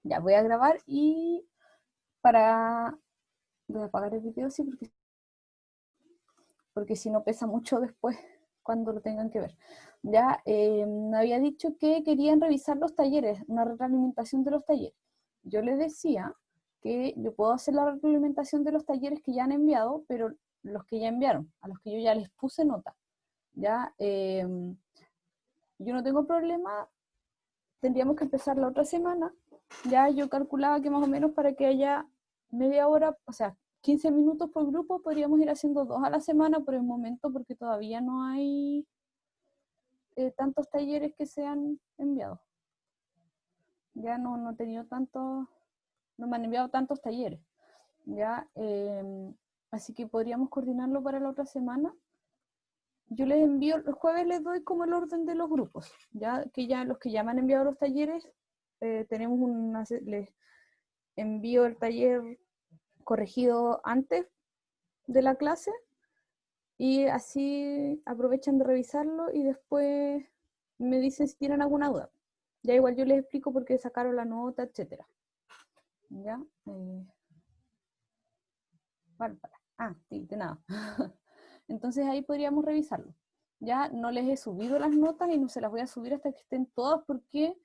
Ya, voy a grabar y para... Voy a apagar el video, sí, porque si no pesa mucho después cuando lo tengan que ver. Ya, me había dicho que querían revisar los talleres, una retroalimentación de los talleres. Yo les decía que yo puedo hacer la retroalimentación de los talleres que ya han enviado, pero los que ya enviaron, a los que yo ya les puse nota. Ya, yo no tengo problema, tendríamos que empezar la otra semana. Ya yo calculaba que más o menos para que haya media hora, o sea, 15 minutos por grupo, podríamos ir haciendo 2 a la semana por el momento, porque todavía no hay tantos talleres que se han enviado. Ya no he tenido tantos, no me han enviado tantos talleres. Ya, así que podríamos coordinarlo para la otra semana. Yo les envío, los jueves les doy como el orden de los grupos, ya que ya los que ya me han enviado los talleres, tenemos les envío el taller corregido antes de la clase y así aprovechan de revisarlo y después me dicen si tienen alguna duda. Ya igual yo les explico por qué sacaron la nota, etcétera. ¿Ya? Bárbara. Ah, sí, de nada. Entonces ahí podríamos revisarlo. Ya no les he subido las notas y no se las voy a subir hasta que estén todas porque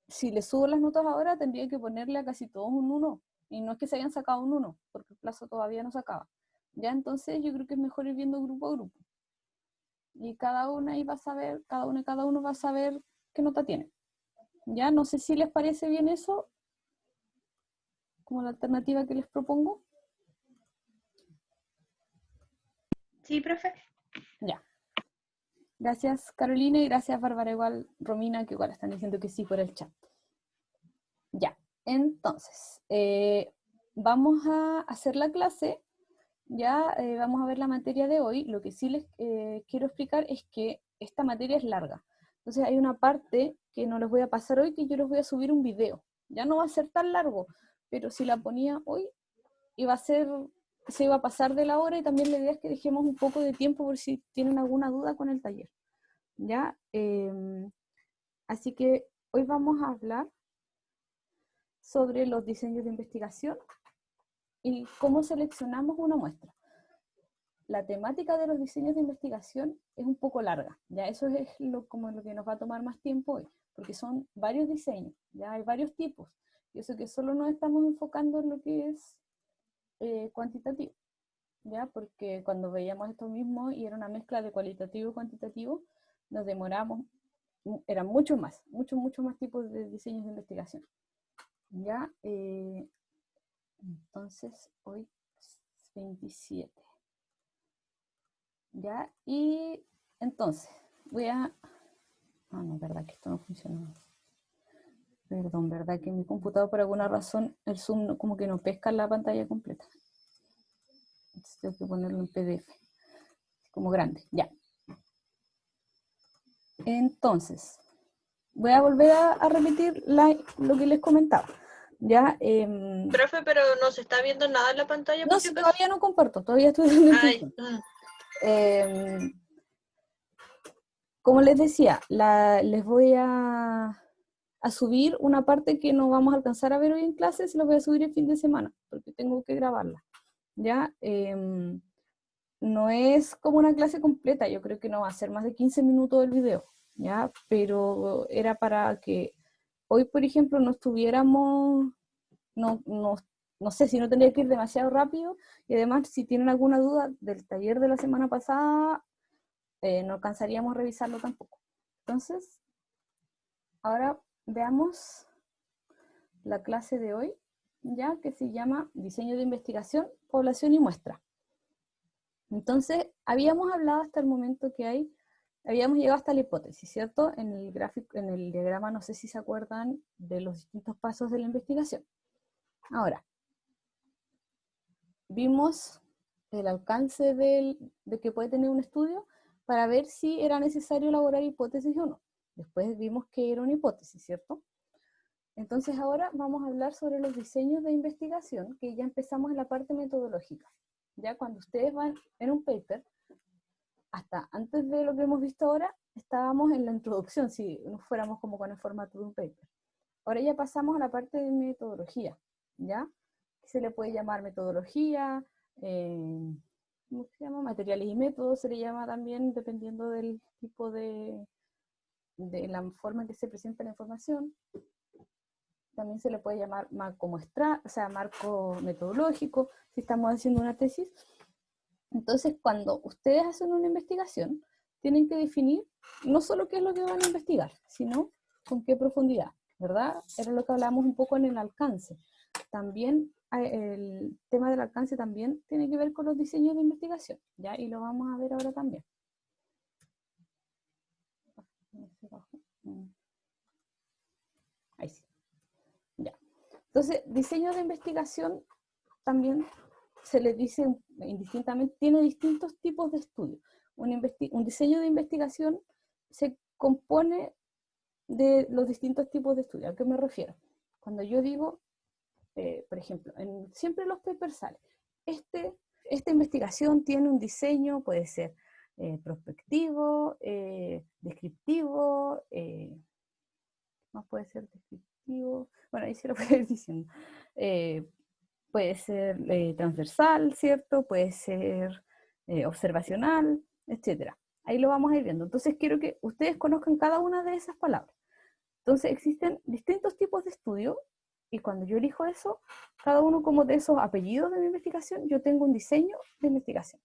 si les subo las notas ahora tendría que ponerle a casi todos un 1. Y no es que se hayan sacado un 1, porque el plazo todavía no se acaba. Ya entonces yo creo que es mejor ir viendo grupo a grupo. Y cada una ahí va a saber, cada una y cada uno va a saber qué nota tiene. Ya no sé si les parece bien eso, como la alternativa que les propongo. Sí, profe. Ya. Gracias Carolina y gracias Bárbara, igual Romina, que igual están diciendo que sí por el chat. Ya, entonces, vamos a hacer la clase, ya vamos a ver la materia de hoy. Lo que sí les quiero explicar es que esta materia es larga. Entonces hay una parte que no les voy a pasar hoy, que yo les voy a subir un video. Ya no va a ser tan largo, pero si la ponía hoy, iba a ser, se iba a pasar de la hora y también la idea es que dejemos un poco de tiempo por si tienen alguna duda con el taller. ¿Ya? Así que hoy vamos a hablar sobre los diseños de investigación y cómo seleccionamos una muestra. La temática de los diseños de investigación es un poco larga, ya eso es como lo que nos va a tomar más tiempo hoy, porque son varios diseños, ya hay varios tipos, y eso que solo nos estamos enfocando en lo que es cuantitativo, ya porque cuando veíamos esto mismo y era una mezcla de cualitativo y cuantitativo, nos demoramos, eran muchos más tipos de diseños de investigación. Ya, entonces hoy es 27. Ya, y entonces voy a... Ah, no, verdad que esto no funciona. Perdón, verdad que mi computador por alguna razón el Zoom como que no pesca la pantalla completa. Entonces tengo que ponerlo en PDF, como grande, ya. Entonces, voy a volver a repetir lo que les comentaba. Ya, Profe, pero no se está viendo nada en la pantalla no, por si si acaso. todavía no comparto, todavía estoy dando Ay, instrucción. Como les decía, les voy a subir una parte que no vamos a alcanzar a ver hoy en clase, se los voy a subir el fin de semana, porque tengo que grabarla. ¿Ya? No es como una clase completa, yo creo que no va a ser más de 15 minutos el video, ¿ya? Pero era para que hoy, por ejemplo, no estuviéramos, no, no, no sé si no tendría que ir demasiado rápido, y además si tienen alguna duda del taller de la semana pasada, no alcanzaríamos a revisarlo tampoco. Entonces, ahora veamos la clase de hoy, ya que se llama Diseño de Investigación, Población y Muestra. Entonces, habíamos hablado hasta el momento habíamos llegado hasta la hipótesis, ¿cierto? En el gráfico, en el diagrama, no sé si se acuerdan de los distintos pasos de la investigación. Ahora, vimos el alcance de que puede tener un estudio para ver si era necesario elaborar hipótesis o no. Después vimos que era una hipótesis, ¿cierto? Entonces ahora vamos a hablar sobre los diseños de investigación, que ya empezamos en la parte metodológica. Ya cuando ustedes van en un paper, hasta antes de lo que hemos visto ahora, estábamos en la introducción, si nos fuéramos como con el formato de un paper. ahora ya pasamos a la parte de metodología, ¿ya? Se le puede llamar metodología, ¿cómo se llama? Materiales y métodos se le llama también, dependiendo del tipo de la forma en que se presenta la información. También se le puede llamar marco marco metodológico, si estamos haciendo una tesis. Entonces, cuando ustedes hacen una investigación, tienen que definir no solo qué es lo que van a investigar, sino con qué profundidad, ¿verdad? Era lo que hablamos un poco en el alcance. También el tema del alcance también tiene que ver con los diseños de investigación, ¿ya? Y lo vamos a ver ahora también. Ahí sí. Ya. Entonces, diseño de investigación también se les dice indistintamente, tiene distintos tipos de estudios. Un diseño de investigación se compone de los distintos tipos de estudios. ¿A qué me refiero? Cuando yo digo, por ejemplo, siempre los papers sale, esta investigación tiene un diseño, puede ser prospectivo, descriptivo, más puede ser descriptivo, bueno, ahí se lo voy a ir diciendo. Puede ser transversal, ¿cierto? Puede ser observacional, etc. Ahí lo vamos a ir viendo. Entonces quiero que ustedes conozcan cada una de esas palabras. Entonces existen distintos tipos de estudio y cuando yo elijo eso, cada uno como de esos apellidos de mi investigación, yo tengo un diseño de investigación.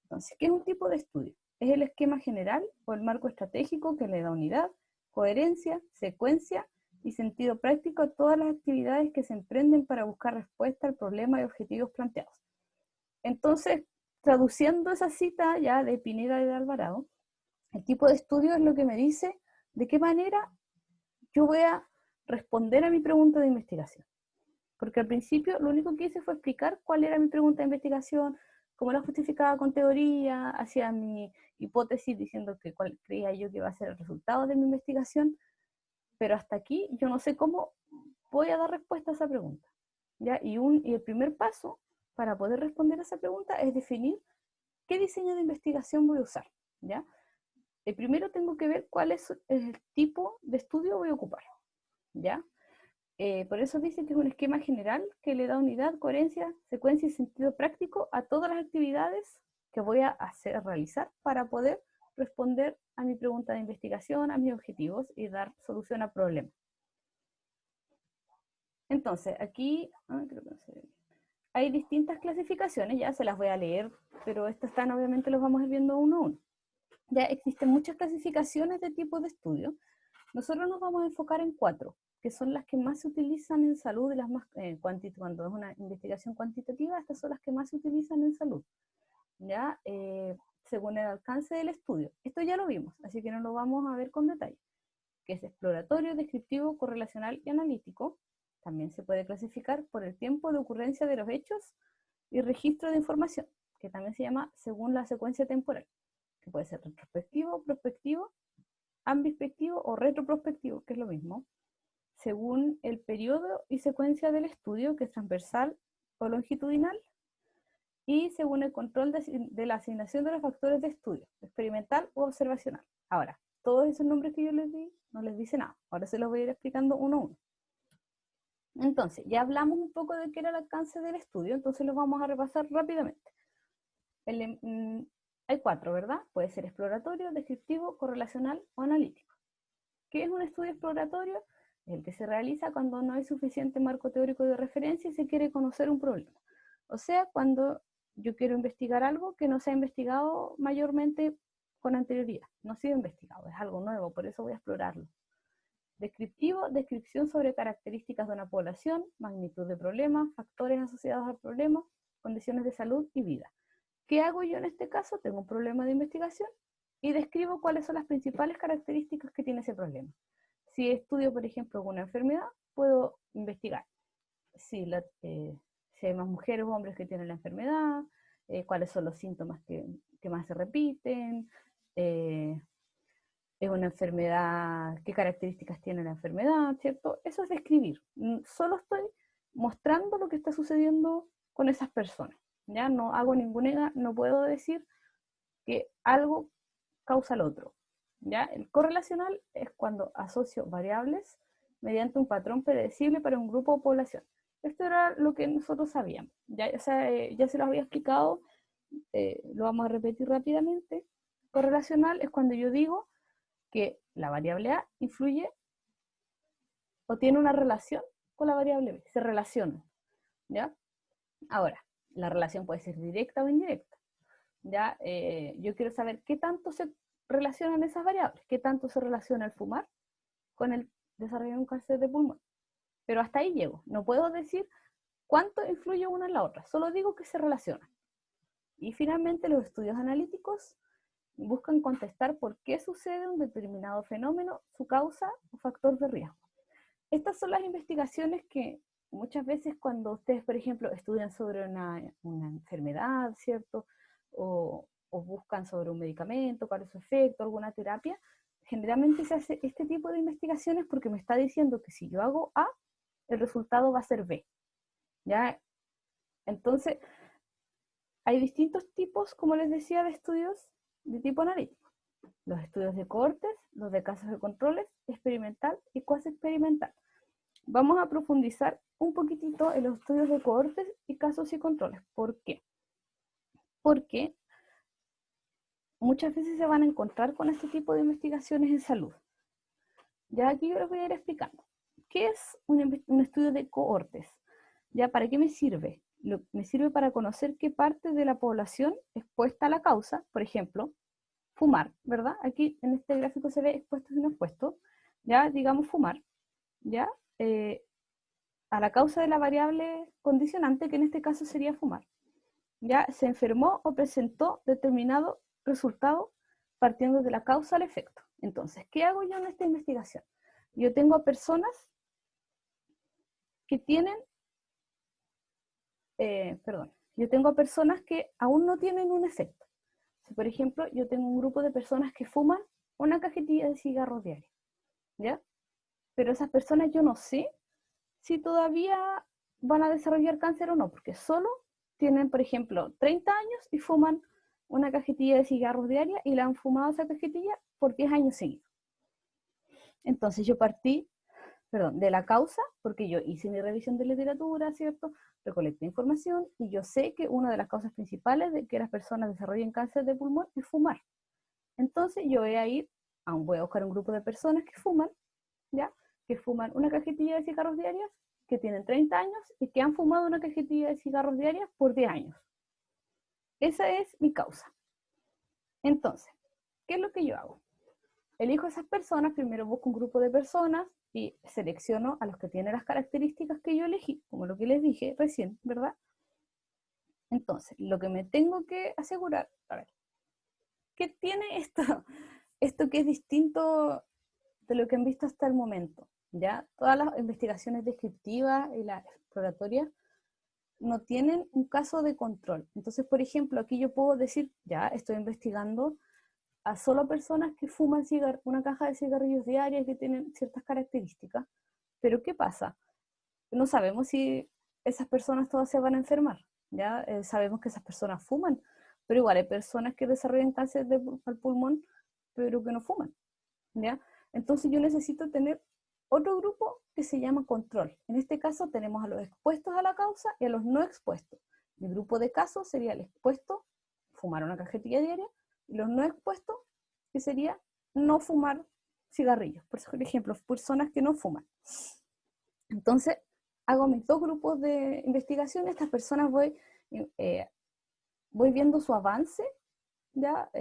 Entonces, ¿qué es un tipo de estudio? Es el esquema general o el marco estratégico que le da unidad, coherencia, secuencia y sentido práctico a todas las actividades que se emprenden para buscar respuesta al problema y objetivos planteados. Entonces, traduciendo esa cita ya de Pineda y de Alvarado, el tipo de estudio es lo que me dice de qué manera yo voy a responder a mi pregunta de investigación. Porque al principio lo único que hice fue explicar cuál era mi pregunta de investigación, cómo la justificaba con teoría, hacía mi hipótesis diciendo que cuál creía yo que iba a ser el resultado de mi investigación, pero hasta aquí yo no sé cómo voy a dar respuesta a esa pregunta, ¿ya? Y el primer paso para poder responder a esa pregunta es definir qué diseño de investigación voy a usar, ¿ya? Primero tengo que ver cuál es el tipo de estudio voy a ocupar, ¿ya? Por eso dice que es un esquema general que le da unidad, coherencia, secuencia y sentido práctico a todas las actividades que voy a realizar para poder responder a mi pregunta de investigación, a mis objetivos y dar solución a problemas. Entonces, aquí creo que no se ve. Hay distintas clasificaciones, ya se las voy a leer, pero estas están, obviamente los vamos a ir viendo uno a uno. Ya existen muchas clasificaciones de tipo de estudio. Nosotros nos vamos a enfocar en 4, que son las que más se utilizan en salud y las más cuando es una investigación cuantitativa, estas son las que más se utilizan en salud, ¿ya? Según el alcance del estudio. Esto ya lo vimos, así que no lo vamos a ver con detalle, que es exploratorio, descriptivo, correlacional y analítico. También se puede clasificar por el tiempo de ocurrencia de los hechos y registro de información, que también se llama según la secuencia temporal, que puede ser retrospectivo, prospectivo, ambispectivo o retroprospectivo, que es lo mismo, según el periodo y secuencia del estudio, que es transversal o longitudinal, y según el control de la asignación de los factores de estudio, experimental o observacional. Ahora, todos esos nombres que yo les di no les dice nada. Ahora se los voy a ir explicando uno a uno. Entonces, ya hablamos un poco de qué era el alcance del estudio, entonces los vamos a repasar rápidamente. Hay 4, ¿verdad? Puede ser exploratorio, descriptivo, correlacional o analítico. ¿Qué es un estudio exploratorio? El que se realiza cuando no hay suficiente marco teórico de referencia y se quiere conocer un problema. O sea, cuando yo quiero investigar algo que no se ha investigado mayormente con anterioridad. No ha sido investigado, es algo nuevo, por eso voy a explorarlo. Descriptivo, descripción sobre características de una población, magnitud de problemas, factores asociados al problema, condiciones de salud y vida. ¿Qué hago yo en este caso? Tengo un problema de investigación y describo cuáles son las principales características que tiene ese problema. Si estudio, por ejemplo, alguna enfermedad, puedo investigar si hay más mujeres o hombres que tienen la enfermedad, cuáles son los síntomas que más se repiten, es una enfermedad, qué características tiene la enfermedad, ¿cierto? Eso es describir. Solo estoy mostrando lo que está sucediendo con esas personas. Ya no hago ninguna, no puedo decir que algo causa al otro. ¿Ya? El correlacional es cuando asocio variables mediante un patrón predecible para un grupo o población. Esto era lo que nosotros sabíamos. Ya, o sea, ya se los había explicado, lo vamos a repetir rápidamente. Correlacional es cuando yo digo que la variable A influye o tiene una relación con la variable B, se relacionan, ¿ya? Ahora, la relación puede ser directa o indirecta, ¿ya? Yo quiero saber qué tanto se relacionan esas variables, qué tanto se relaciona el fumar con el desarrollo de un cáncer de pulmón. Pero hasta ahí llego, no puedo decir cuánto influye una en la otra, solo digo que se relacionan. Y finalmente los estudios analíticos buscan contestar por qué sucede un determinado fenómeno, su causa o factor de riesgo. Estas son las investigaciones que muchas veces cuando ustedes, por ejemplo, estudian sobre una enfermedad, ¿cierto? O buscan sobre un medicamento, cuál es su efecto, alguna terapia, generalmente se hace este tipo de investigaciones porque me está diciendo que si yo hago A, el resultado va a ser B, ¿ya? Entonces, hay distintos tipos, como les decía, de estudios de tipo analítico. Los estudios de cohortes, los de casos de controles, experimental y cuasi experimental. Vamos a profundizar un poquitito en los estudios de cohortes y casos y controles. ¿Por qué? Porque muchas veces se van a encontrar con este tipo de investigaciones en salud. Ya aquí yo les voy a ir explicando. ¿Qué es un estudio de cohortes? ¿Ya para qué me sirve? Me sirve para conocer qué parte de la población expuesta a la causa, por ejemplo, fumar, ¿verdad? Aquí en este gráfico se ve expuestos y no expuestos, ya digamos fumar, ya a la causa de la variable condicionante, que en este caso sería fumar. Ya se enfermó o presentó determinado resultado partiendo de la causa al efecto. Entonces, ¿qué hago yo en esta investigación? Yo tengo a personas que tienen, yo tengo a personas que aún no tienen un efecto. Si, por ejemplo, yo tengo un grupo de personas que fuman una cajetilla de cigarros diarios, ¿ya? Pero esas personas yo no sé si todavía van a desarrollar cáncer o no, porque solo tienen, por ejemplo, 30 años y fuman una cajetilla de cigarros diaria y la han fumado esa cajetilla por 10 años seguidos. Entonces yo partí, de la causa, porque yo hice mi revisión de literatura, ¿cierto? Recolecté información y yo sé que una de las causas principales de que las personas desarrollen cáncer de pulmón es fumar. Entonces yo voy a buscar un grupo de personas que fuman, ¿ya? Que fuman una cajetilla de cigarros diarias, que tienen 30 años y que han fumado una cajetilla de cigarros diarias por 10 años. Esa es mi causa. Entonces, ¿qué es lo que yo hago? Elijo a esas personas, primero busco un grupo de personas y selecciono a los que tienen las características que yo elegí, como lo que les dije recién, ¿verdad? Entonces, lo que me tengo que asegurar, a ver, ¿qué tiene esto que es distinto de lo que han visto hasta el momento? ¿Ya? Todas las investigaciones descriptivas y las exploratorias no tienen un caso de control. Entonces, por ejemplo, aquí yo puedo decir, ya estoy investigando a solo personas que fuman una caja de cigarrillos diarias que tienen ciertas características, pero ¿qué pasa? No sabemos si esas personas todas se van a enfermar, ¿ya? Sabemos que esas personas fuman, pero igual hay personas que desarrollan cáncer al pulmón, pero que no fuman, ¿ya? Entonces yo necesito tener otro grupo que se llama control. En este caso tenemos a los expuestos a la causa y a los no expuestos. Mi grupo de casos sería el expuesto, fumar una cajetilla diaria, y los no expuestos, que sería no fumar cigarrillos. Por ejemplo, personas que no fuman. Entonces, hago mis dos grupos de investigación. Estas personas voy viendo su avance, ¿ya?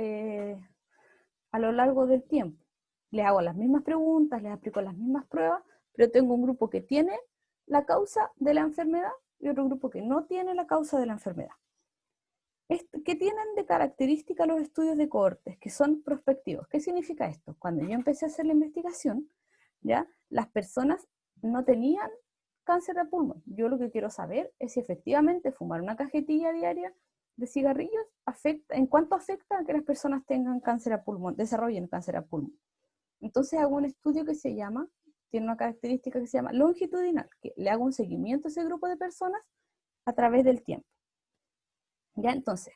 A lo largo del tiempo. Les hago las mismas preguntas, les aplico las mismas pruebas, pero tengo un grupo que tiene la causa de la enfermedad y otro grupo que no tiene la causa de la enfermedad. ¿Qué tienen de característica los estudios de cohortes? Que son prospectivos. ¿Qué significa esto? Cuando yo empecé a hacer la investigación, ¿ya? Las personas no tenían cáncer de pulmón. Yo lo que quiero saber es si efectivamente fumar una cajetilla diaria de cigarrillos en cuánto afecta a que las personas tengan cáncer a pulmón, desarrollen cáncer a pulmón. Entonces hago un estudio que tiene una característica que se llama longitudinal, que le hago un seguimiento a ese grupo de personas a través del tiempo. ¿Ya? Entonces,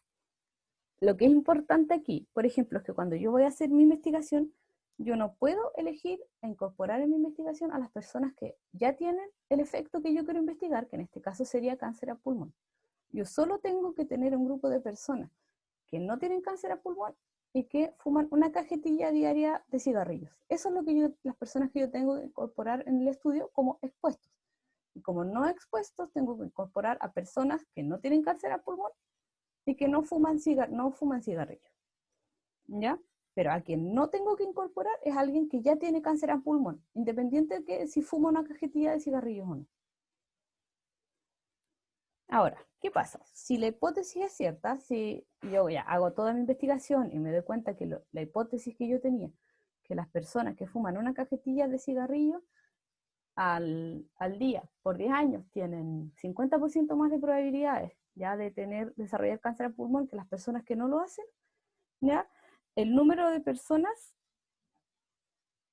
lo que es importante aquí, por ejemplo, es que cuando yo voy a hacer mi investigación, yo no puedo elegir e incorporar en mi investigación a las personas que ya tienen el efecto que yo quiero investigar, que en este caso sería cáncer a pulmón. Yo solo tengo que tener un grupo de personas que no tienen cáncer a pulmón y que fuman una cajetilla diaria de cigarrillos. Eso es lo que las personas que yo tengo que incorporar en el estudio como expuestos. Y como no expuestos, tengo que incorporar a personas que no tienen cáncer a pulmón y que no fuman cigarrillos. ¿Ya? Pero a quien no tengo que incorporar es alguien que ya tiene cáncer a pulmón, independiente de que si fuma una cajetilla de cigarrillos o no. Ahora, ¿qué pasa? Si la hipótesis es cierta, si yo ya hago toda mi investigación y me doy cuenta que la hipótesis que yo tenía, que las personas que fuman una cajetilla de cigarrillos al día por 10 años tienen 50% más de probabilidades ya de desarrollar cáncer al pulmón que las personas que no lo hacen, ¿ya? El número de personas,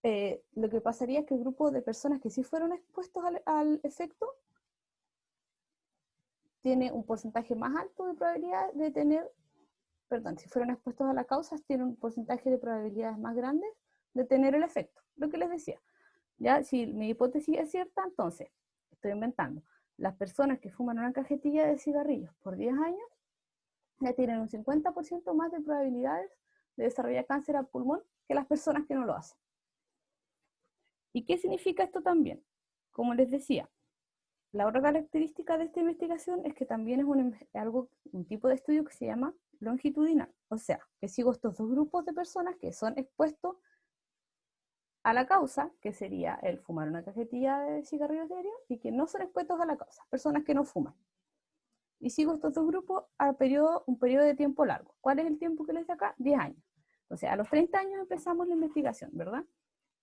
lo que pasaría es que el grupo de personas que sí fueron expuestos al efecto tiene un porcentaje más alto de probabilidad de tener, perdón, si fueron expuestos a la causa, tiene un porcentaje de probabilidades más grandes de tener el efecto, lo que les decía. Ya, si mi hipótesis es cierta, entonces, estoy inventando, las personas que fuman una cajetilla de cigarrillos por 10 años ya tienen un 50% más de probabilidades de desarrollar cáncer al pulmón que las personas que no lo hacen. ¿Y qué significa esto también? Como les decía, la otra característica de esta investigación es que también es un tipo de estudio que se llama longitudinal, o sea, que sigo estos dos grupos de personas que son expuestos a la causa, que sería el fumar una cajetilla de cigarrillos diarios, y que no son expuestos a la causa, personas que no fuman. Y sigo estos dos grupos a un periodo de tiempo largo. ¿Cuál es el tiempo que les da acá? 10 años. Entonces, a los 30 años empezamos la investigación, ¿verdad?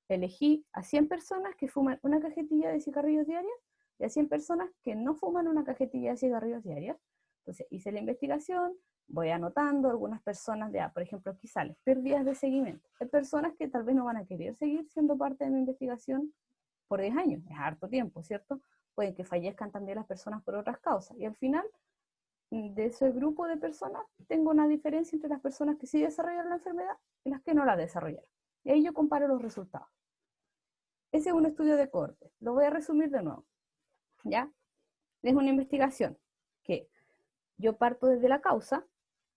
Elegí a 100 personas que fuman una cajetilla de cigarrillos diarios y a 100 personas que no fuman una cajetilla de cigarrillos diarios. Entonces, hice la investigación, voy anotando algunas personas, por ejemplo, aquí sale, pérdidas de seguimiento. Hay personas que tal vez no van a querer seguir siendo parte de mi investigación por 10 años, es harto tiempo, ¿cierto? Pueden que fallezcan también las personas por otras causas. Y al final, de ese grupo de personas, tengo una diferencia entre las personas que sí desarrollaron la enfermedad y las que no la desarrollaron. Y ahí yo comparo los resultados. Ese es un estudio de cohorte. Lo voy a resumir de nuevo. ¿Ya? Es una investigación que yo parto desde la causa,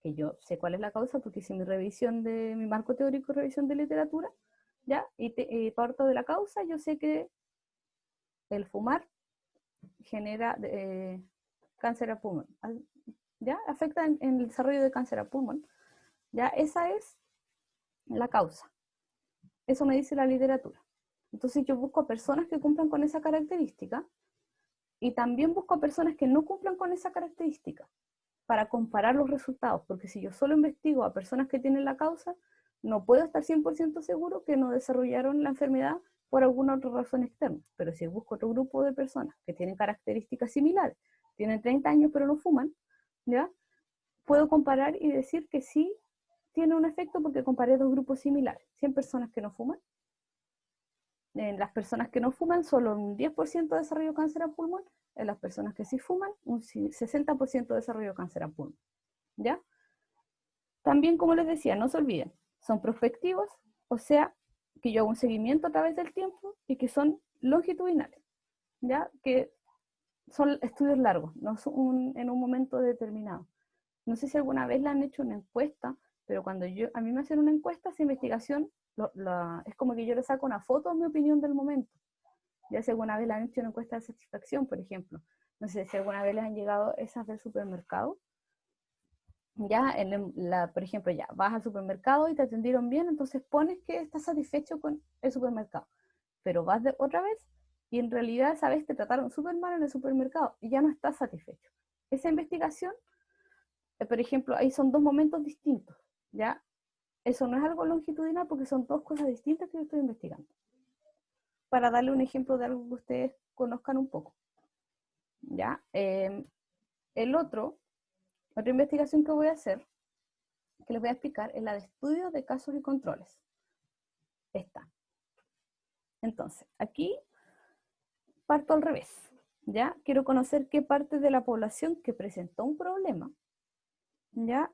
que yo sé cuál es la causa porque hice mi revisión de mi marco teórico, revisión de literatura, ¿ya? Y parto de la causa, yo sé que el fumar genera cáncer a pulmón, ¿ya? Afecta en el desarrollo de cáncer a pulmón, ¿ya? Esa es la causa. Eso me dice la literatura. Entonces yo busco a personas que cumplan con esa característica y también busco a personas que no cumplan con esa característica para comparar los resultados, porque si yo solo investigo a personas que tienen la causa, no puedo estar 100% seguro que no desarrollaron la enfermedad por alguna otra razón externa. Pero si busco otro grupo de personas que tienen características similares, tienen 30 años pero no fuman, ¿ya? Puedo comparar y decir que sí tiene un efecto porque comparé dos grupos similares. 100 personas que no fuman. En las personas que no fuman, solo un 10% de desarrollo de cáncer al pulmón. En las personas que sí fuman, un 60% de desarrollo de cáncer al pulmón. ¿Ya? También, como les decía, no se olviden, son prospectivos, o sea, que yo hago un seguimiento a través del tiempo y que son longitudinales, ¿ya? Que son estudios largos, no son en un momento determinado. No sé si alguna vez le han hecho una encuesta, pero cuando a mí me hacen una encuesta, esa investigación es como que yo le saco una foto a mi opinión del momento. Ya si alguna vez le han hecho una encuesta de satisfacción, por ejemplo. No sé si alguna vez les han llegado esas del supermercado. Ya, por ejemplo, ya vas al supermercado y te atendieron bien, entonces pones que estás satisfecho con el supermercado. Pero vas otra vez y en realidad esa vez te trataron súper mal en el supermercado y ya no estás satisfecho. Esa investigación, por ejemplo, ahí son dos momentos distintos, ¿ya? Eso no es algo longitudinal porque son dos cosas distintas que yo estoy investigando. Para darle un ejemplo de algo que ustedes conozcan un poco, ¿ya? Otra investigación que voy a hacer, que les voy a explicar, es la de estudios de casos y controles. Esta. Entonces, aquí parto al revés, ¿ya? Quiero conocer qué parte de la población que presentó un problema, ¿ya?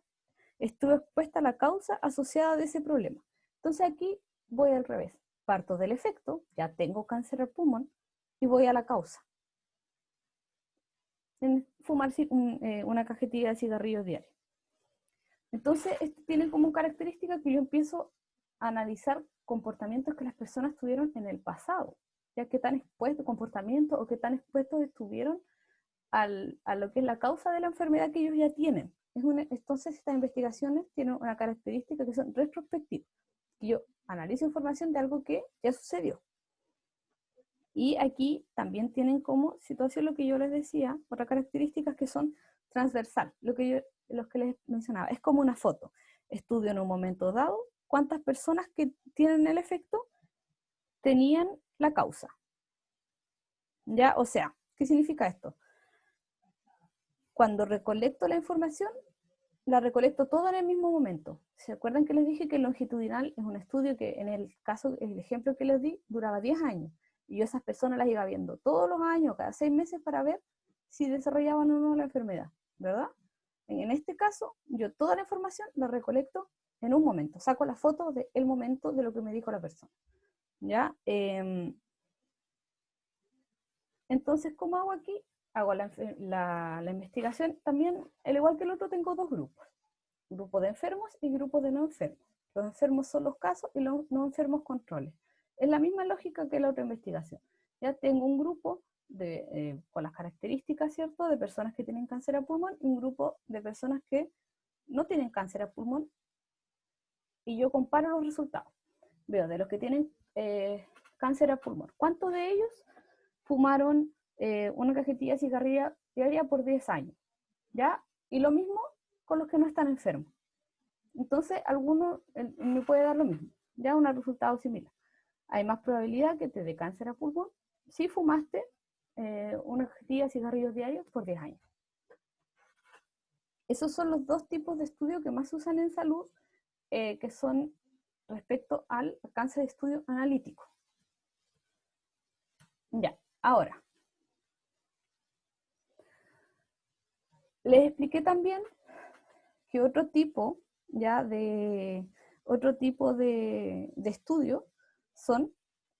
Estuvo expuesta a la causa asociada de ese problema. Entonces aquí voy al revés. Parto del efecto, ya tengo cáncer al pulmón, y voy a la causa. En fumar una cajetilla de cigarrillos diarios. Entonces, esto tiene como característica que yo empiezo a analizar comportamientos que las personas tuvieron en el pasado, ya que tan expuestos, comportamientos o qué tan expuestos estuvieron a lo que es la causa de la enfermedad que ellos ya tienen. Entonces, estas investigaciones tienen una característica que son retrospectivas. Yo analizo información de algo que ya sucedió. Y aquí también tienen como situación lo que yo les decía, otras características que son transversal, los que les mencionaba. Es como una foto. Estudio en un momento dado cuántas personas que tienen el efecto tenían la causa. ¿Ya? O sea, ¿qué significa esto? Cuando recolecto la información, la recolecto todo en el mismo momento. ¿Se acuerdan que les dije que el longitudinal es un estudio que en el caso, el ejemplo que les di, duraba 10 años? Y yo esas personas las iba viendo todos los años, cada 6 meses, para ver si desarrollaban o no la enfermedad, ¿verdad? En este caso, yo toda la información la recolecto en un momento. Saco la foto del momento de lo que me dijo la persona. ¿Ya? Entonces, ¿cómo hago aquí? Hago la investigación también, al igual que el otro, tengo dos grupos. Grupo de enfermos y grupo de no enfermos. Los enfermos son los casos y los no enfermos controles. Es la misma lógica que la otra investigación. Ya tengo un grupo con las características, ¿cierto?, de personas que tienen cáncer a pulmón y un grupo de personas que no tienen cáncer a pulmón, y yo comparo los resultados. Veo de los que tienen cáncer a pulmón, ¿cuántos de ellos fumaron una cajetilla de cigarrilla diaria por 10 años? ¿Ya? Y lo mismo con los que no están enfermos. Entonces, alguno me puede dar lo mismo, ya un resultado similar. Hay más probabilidad que te dé cáncer a pulmón si fumaste una cajetilla de cigarrillos diarios por 10 años. Esos son los dos tipos de estudios que más se usan en salud, que son respecto al alcance de estudio analítico. Ya, ahora. Les expliqué también que otro tipo de estudio son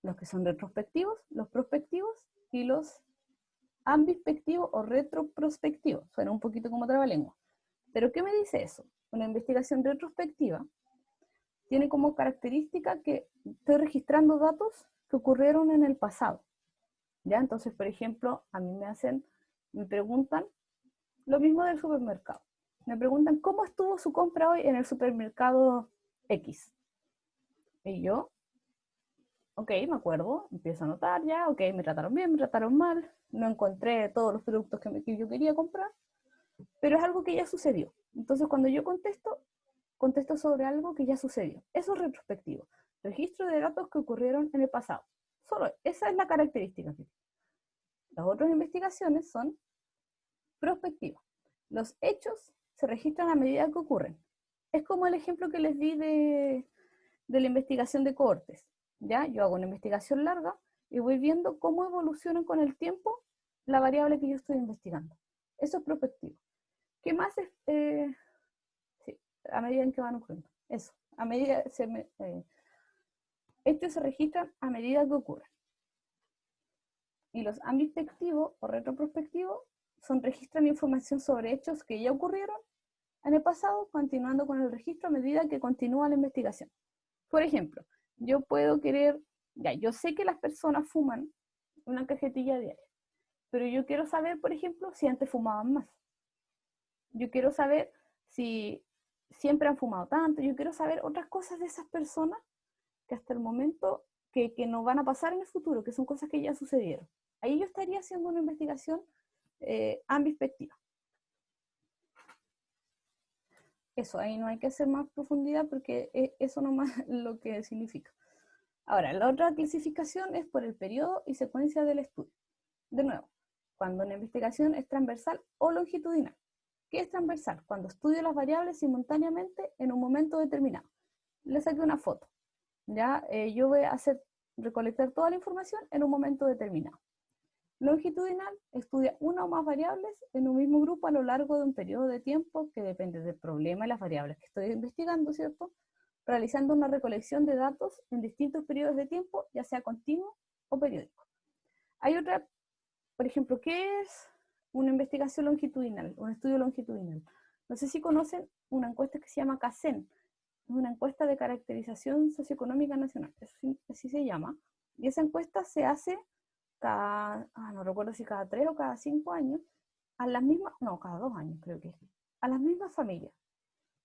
los que son retrospectivos, los prospectivos y los ambispectivos o retroprospectivos. Suena un poquito como trabalengua. ¿Pero qué me dice eso? Una investigación retrospectiva tiene como característica que estoy registrando datos que ocurrieron en el pasado. ¿Ya? Entonces, por ejemplo, a mí me preguntan lo mismo del supermercado. Me preguntan cómo estuvo su compra hoy en el supermercado X. Y yo, ok, me acuerdo, empiezo a anotar ya, ok, me trataron bien, me trataron mal, no encontré todos los productos que yo quería comprar, pero es algo que ya sucedió. Entonces, cuando yo contesto sobre algo que ya sucedió. Eso es retrospectivo. Registro de datos que ocurrieron en el pasado. Solo esa es la característica. Las otras investigaciones son prospectivas. Los hechos se registran a medida que ocurren. Es como el ejemplo que les di de la investigación de cohortes. ¿Ya? Yo hago una investigación larga y voy viendo cómo evolucionan con el tiempo la variable que yo estoy investigando. Eso es prospectivo. ¿Qué más es? Sí, a medida en que van ocurriendo. Eso, a medida hechos se registran a medida que ocurren. Y los ambispectivos o retroprospectivos registran información sobre hechos que ya ocurrieron en el pasado, continuando con el registro a medida que continúa la investigación. Por ejemplo, yo sé que las personas fuman una cajetilla diaria, pero yo quiero saber, por ejemplo, si antes fumaban más. Yo quiero saber si siempre han fumado tanto. Yo quiero saber otras cosas de esas personas que hasta el momento que no van a pasar en el futuro, que son cosas que ya sucedieron. Ahí yo estaría haciendo una investigación ambispectiva. Eso, ahí no hay que hacer más profundidad porque eso nomás es lo que significa. Ahora, la otra clasificación es por el periodo y secuencia del estudio. De nuevo, cuando una investigación es transversal o longitudinal. ¿Qué es transversal? Cuando estudio las variables simultáneamente en un momento determinado. Le saqué una foto. ¿Ya? Yo voy a recolectar toda la información en un momento determinado. Longitudinal estudia una o más variables en un mismo grupo a lo largo de un periodo de tiempo que depende del problema y las variables que estoy investigando, ¿cierto? realizando una recolección de datos en distintos periodos de tiempo, ya sea continuo o periódico. Hay otra, por ejemplo, ¿qué es una investigación longitudinal, un estudio longitudinal? No sé si conocen una encuesta que se llama CACEN, es una encuesta de caracterización socioeconómica nacional, así se llama, y esa encuesta se hace no recuerdo si cada 3 o cada 5 años, a las mismas, no, cada 2 años creo que es, a las mismas familias.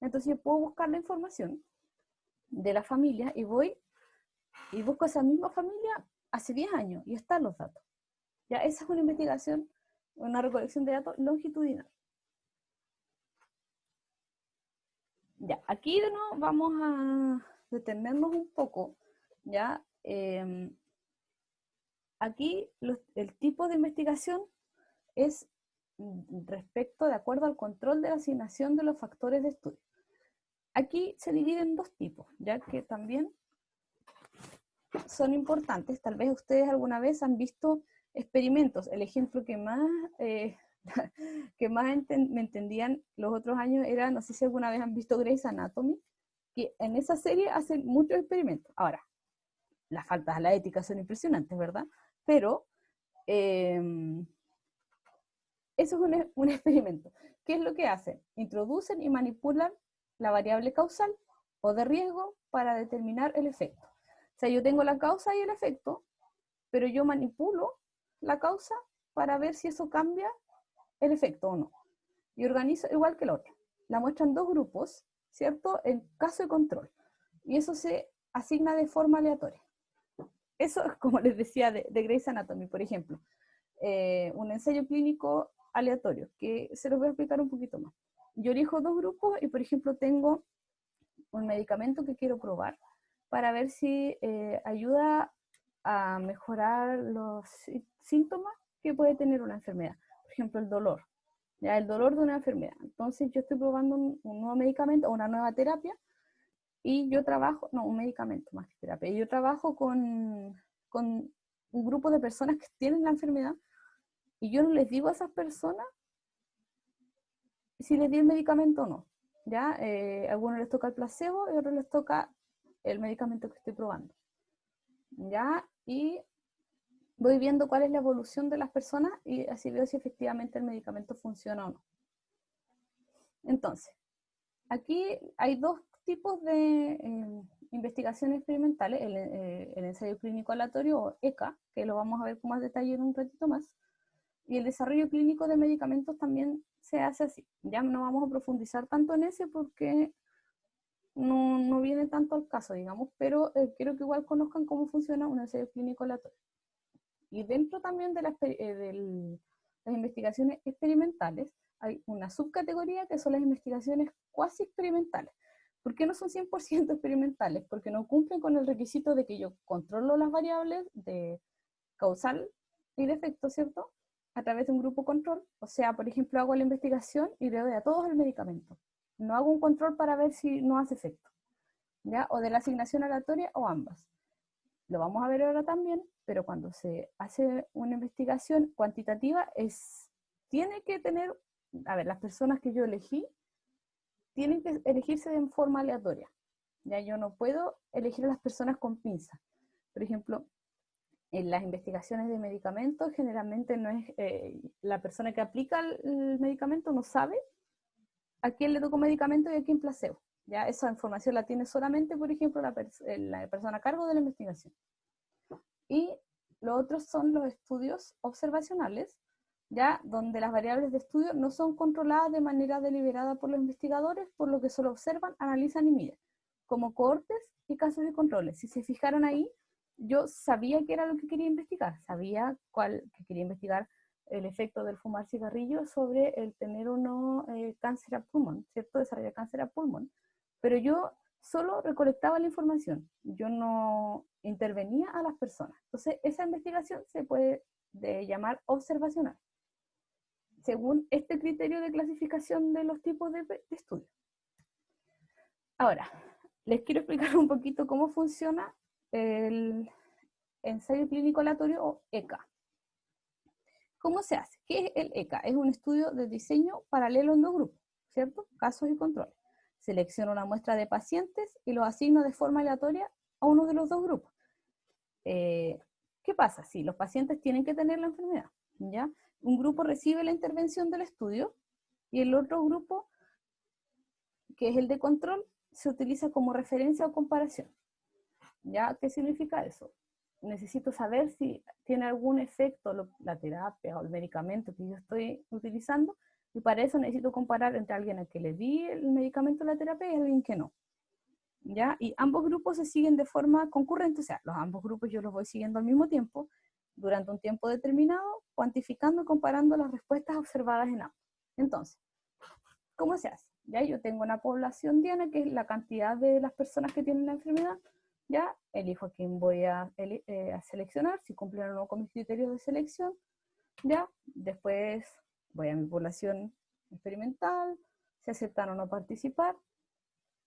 Entonces yo puedo buscar la información de la familia y voy y busco esa misma familia hace 10 años y están los datos. Ya, esa es una investigación, una recolección de datos longitudinal. Ya, aquí de nuevo vamos a detenernos un poco, ya. Aquí el tipo de investigación es respecto, de acuerdo al control de la asignación de los factores de estudio. Aquí se divide en dos tipos, ya que también son importantes. Tal vez ustedes alguna vez han visto experimentos. El ejemplo que más, me entendían los otros años era, no sé si alguna vez han visto Grey's Anatomy, que en esa serie hacen muchos experimentos. Ahora, las faltas a la ética son impresionantes, ¿verdad? Pero eso es un experimento. ¿Qué es lo que hacen? Introducen y manipulan la variable causal o de riesgo para determinar el efecto. O sea, yo tengo la causa y el efecto, pero yo manipulo la causa para ver si eso cambia el efecto o no. Y organizo igual que el otro. La muestran dos grupos, ¿cierto? En caso de control. Y eso se asigna de forma aleatoria. Eso es como les decía de Grey's Anatomy, por ejemplo. Un ensayo clínico aleatorio, que se los voy a explicar un poquito más. Yo elijo dos grupos y, por ejemplo, tengo un medicamento que quiero probar para ver si ayuda a mejorar los síntomas que puede tener una enfermedad. Por ejemplo, el dolor. Ya, el dolor de una enfermedad. Entonces yo estoy probando un nuevo medicamento o una nueva terapia y yo trabajo, no, un medicamento más que terapia, y yo trabajo con un grupo de personas que tienen la enfermedad y yo no les digo a esas personas si les di el medicamento o no. ¿Ya? A algunos les toca el placebo y a otros les toca el medicamento que estoy probando. ¿Ya? Y voy viendo cuál es la evolución de las personas y así veo si efectivamente el medicamento funciona o no. Entonces, aquí hay dos tipos de investigaciones experimentales, el ensayo clínico aleatorio o ECA, que lo vamos a ver con más detalle en un ratito más, y el desarrollo clínico de medicamentos también se hace así. Ya no vamos a profundizar tanto en ese porque no viene tanto al caso, digamos, pero quiero que igual conozcan cómo funciona un ensayo clínico aleatorio. Y dentro también de las investigaciones experimentales hay una subcategoría que son las investigaciones cuasi experimentales. ¿Por qué no son 100% experimentales? Porque no cumplen con el requisito de que yo controlo las variables de causal y de efecto, ¿cierto? A través de un grupo control. O sea, por ejemplo, hago la investigación y le doy a todos el medicamento. No hago un control para ver si no hace efecto, ¿ya? O de la asignación aleatoria o ambas. Lo vamos a ver ahora también, pero cuando se hace una investigación cuantitativa tiene que tener, a ver, las personas que yo elegí tienen que elegirse de forma aleatoria. Ya yo no puedo elegir a las personas con pinza. Por ejemplo, en las investigaciones de medicamentos generalmente no es la persona que aplica el medicamento no sabe a quién le tocó medicamento y a quién placebo. Ya esa información la tiene solamente, por ejemplo, la persona a cargo de la investigación. Y los otros son los estudios observacionales, ya donde las variables de estudio no son controladas de manera deliberada por los investigadores, por lo que solo observan, analizan y miden, como cohortes y casos de controles. Si se fijaron ahí, yo sabía qué era lo que quería investigar, sabía que quería investigar el efecto del fumar cigarrillo sobre el tener o no cáncer a pulmón, ¿cierto? Desarrollar cáncer a pulmón. Pero yo solo recolectaba la información, yo no intervenía a las personas. Entonces, esa investigación se puede llamar observacional, según este criterio de clasificación de los tipos de estudios. Ahora, les quiero explicar un poquito cómo funciona el ensayo clínico aleatorio o ECA. ¿Cómo se hace? ¿Qué es el ECA? Es un estudio de diseño paralelo en dos grupos, ¿cierto? Casos y controles. Selecciono una muestra de pacientes y los asigno de forma aleatoria a uno de los dos grupos. ¿Qué pasa? Si los pacientes tienen que tener la enfermedad, ¿ya? Un grupo recibe la intervención del estudio y el otro grupo, que es el de control, se utiliza como referencia o comparación. ¿Ya? ¿Qué significa eso? Necesito saber si tiene algún efecto la terapia o el medicamento que yo estoy utilizando, y para eso necesito comparar entre alguien al que le di el medicamento o la terapia y alguien que no. ¿Ya? Y ambos grupos se siguen de forma concurrente, o sea, ambos grupos yo los voy siguiendo al mismo tiempo, durante un tiempo determinado, cuantificando y comparando las respuestas observadas en ambos. Entonces, ¿cómo se hace? ¿Ya? Yo tengo una población diana, que es la cantidad de las personas que tienen la enfermedad, ¿ya? Elijo a quién voy a seleccionar, si cumplen o no con mis criterios de selección, ¿ya? Después voy a mi población experimental, si aceptan o no participar,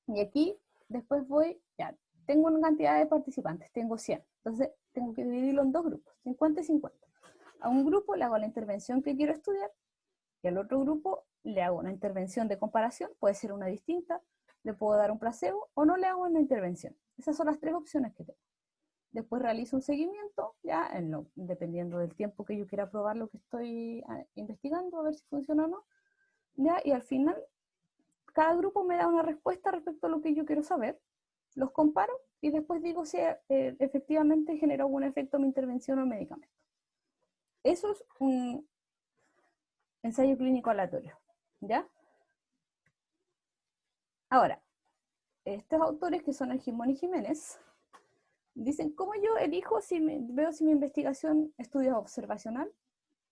y aquí después voy, ya, tengo una cantidad de participantes, tengo 100, entonces tengo que dividirlo en dos grupos, 50 y 50. A un grupo le hago la intervención que quiero estudiar, y al otro grupo le hago una intervención de comparación, puede ser una distinta, le puedo dar un placebo o no le hago una intervención. Esas son las tres opciones que tengo. Después realizo un seguimiento, ya dependiendo del tiempo que yo quiera probar lo que estoy investigando, a ver si funciona o no, ya, y al final cada grupo me da una respuesta respecto a lo que yo quiero saber, los comparo y después digo si efectivamente generó algún efecto mi intervención o medicamento. Eso es un ensayo clínico aleatorio, ¿ya? Ahora, estos autores, que son Argimón y Jiménez, dicen, ¿cómo yo elijo veo si mi investigación estudio es observacional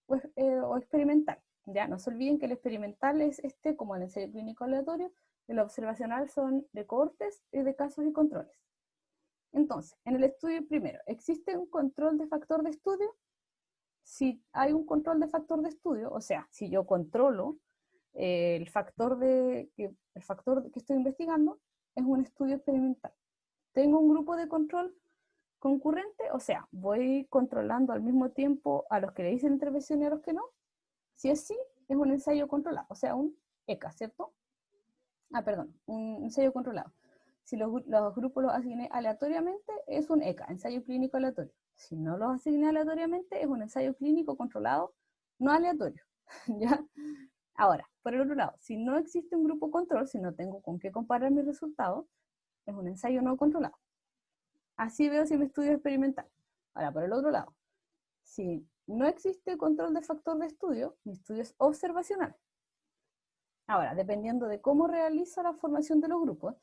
o experimental? Ya, no se olviden que el experimental es como el ensayo clínico aleatorio, y el observacional son de cohortes y de casos y controles. Entonces, en el estudio primero, ¿existe un control de factor de estudio? Si hay un control de factor de estudio, o sea, si yo controlo el factor que estoy investigando, es un estudio experimental. Tengo un grupo de control concurrente, o sea, voy controlando al mismo tiempo a los que le dicen intervención y a los que no. Si es sí, es un ensayo controlado, o sea, un ECA, ¿cierto? Perdón, un ensayo controlado. Si los grupos los asigné aleatoriamente, es un ECA, ensayo clínico aleatorio. Si no los asigné aleatoriamente, es un ensayo clínico controlado, no aleatorio. ¿Ya? Ahora, por el otro lado, si no existe un grupo control, si no tengo con qué comparar mis resultados, es un ensayo no controlado. Así veo si mi estudio es experimental. Ahora, por el otro lado, si no existe control de factor de estudio, mi estudio es observacional. Ahora, dependiendo de cómo realiza la formación de los grupos,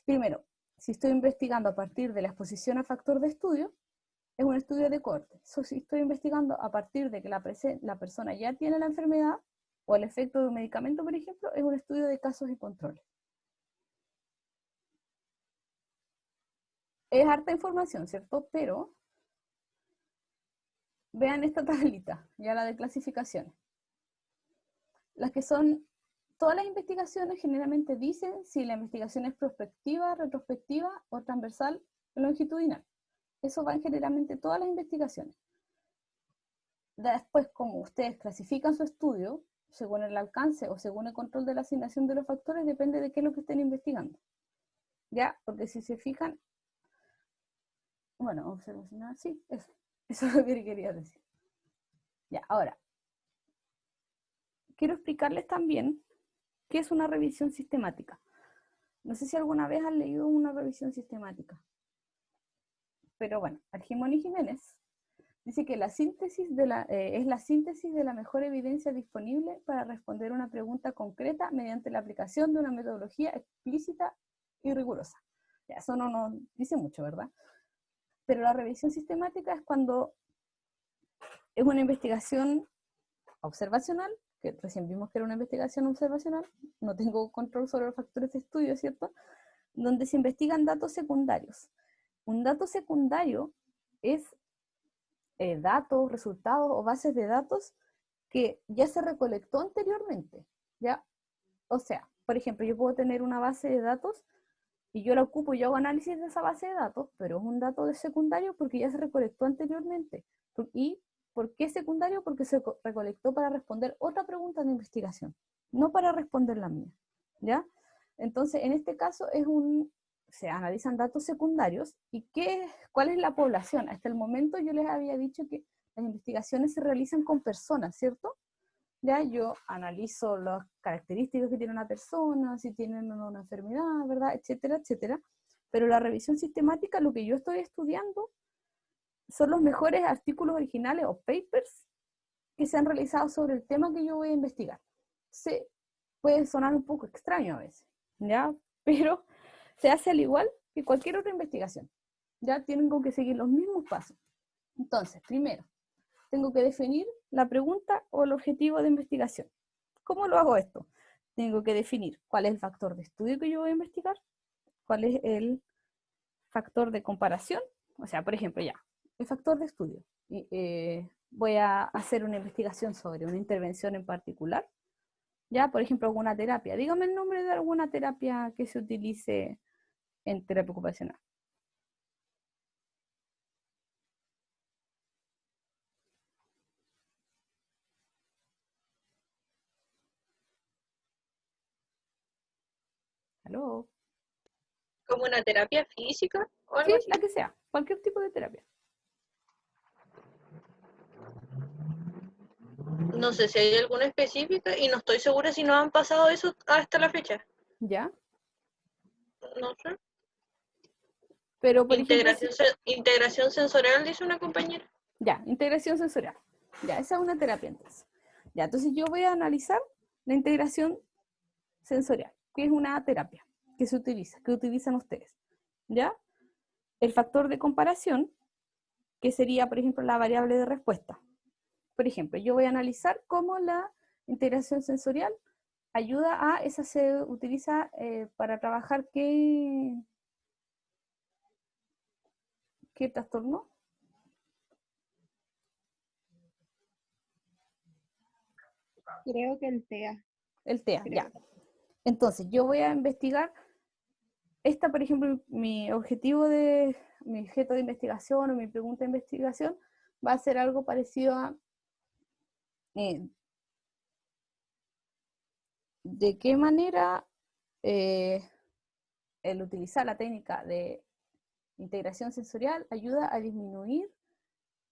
primero, si estoy investigando a partir de la exposición a factor de estudio, es un estudio de cohorte. Si estoy investigando a partir de que la persona ya tiene la enfermedad o el efecto de un medicamento, por ejemplo, es un estudio de casos y controles. Es harta información, ¿cierto? Pero vean esta tablita, ya la de clasificaciones. Las que son, todas las investigaciones generalmente dicen si la investigación es prospectiva, retrospectiva o transversal o longitudinal. Eso va en generalmente todas las investigaciones. Después, como ustedes clasifican su estudio, según el alcance o según el control de la asignación de los factores, depende de qué es lo que estén investigando. ¿Ya? Porque si se fijan, bueno, observacional, sí, eso es lo que quería decir. Ya, ahora, quiero explicarles también qué es una revisión sistemática. No sé si alguna vez han leído una revisión sistemática. Pero bueno, Argimón y Jiménez dice que la síntesis es la síntesis de la mejor evidencia disponible para responder una pregunta concreta mediante la aplicación de una metodología explícita y rigurosa. Ya, eso no nos dice mucho, ¿verdad? Pero la revisión sistemática es cuando es una investigación observacional, que recién vimos que era una investigación observacional, no tengo control sobre los factores de estudio, ¿cierto? Donde se investigan datos secundarios. Un dato secundario es datos, resultados o bases de datos que ya se recolectó anteriormente, ¿ya? O sea, por ejemplo, yo puedo tener una base de datos y yo la ocupo y yo hago análisis de esa base de datos, pero es un dato de secundario porque ya se recolectó anteriormente. ¿Y por qué secundario? Porque se recolectó para responder otra pregunta de investigación, no para responder la mía. ¿ya? Entonces, en este caso se analizan datos secundarios y cuál es la población. Hasta el momento yo les había dicho que las investigaciones se realizan con personas, ¿cierto? Ya yo analizo las características que tiene una persona, si tienen o no una enfermedad, ¿verdad? Etcétera, etcétera. Pero la revisión sistemática, lo que yo estoy estudiando, son los mejores artículos originales o papers que se han realizado sobre el tema que yo voy a investigar. Puede sonar un poco extraño a veces, ¿ya? Pero se hace al igual que cualquier otra investigación. Ya tengo que seguir los mismos pasos. Entonces, primero, tengo que definir la pregunta o el objetivo de investigación. ¿Cómo lo hago esto? Tengo que definir cuál es el factor de estudio que yo voy a investigar, cuál es el factor de comparación, o sea, por ejemplo, ya, el factor de estudio. Voy a hacer una investigación sobre una intervención en particular, ya, por ejemplo, alguna terapia. Dígame el nombre de alguna terapia que se utilice en terapia ocupacional. ¿Aló? ¿Como una terapia física o algo Sí, así? la que sea, cualquier tipo de terapia. No sé si hay alguna específica y no estoy segura si no han pasado eso hasta la fecha. ¿Ya? No sé. Pero, por ejemplo, Integración sensorial, dice una compañera. ya, integración sensorial. Ya, esa es una terapia entonces. Ya, entonces yo voy a analizar la integración sensorial, que es una terapia que se utiliza, que utilizan ustedes. ¿Ya? El factor de comparación, que sería, por ejemplo, la variable de respuesta. Por ejemplo, yo voy a analizar cómo la integración sensorial ayuda esa se utiliza para trabajar qué trastorno. Creo que el TEA. El TEA, Creo. ya. Entonces, yo voy a investigar por ejemplo, mi objeto de investigación o mi pregunta de investigación va a ser algo parecido a de qué manera el utilizar la técnica de integración sensorial ayuda a disminuir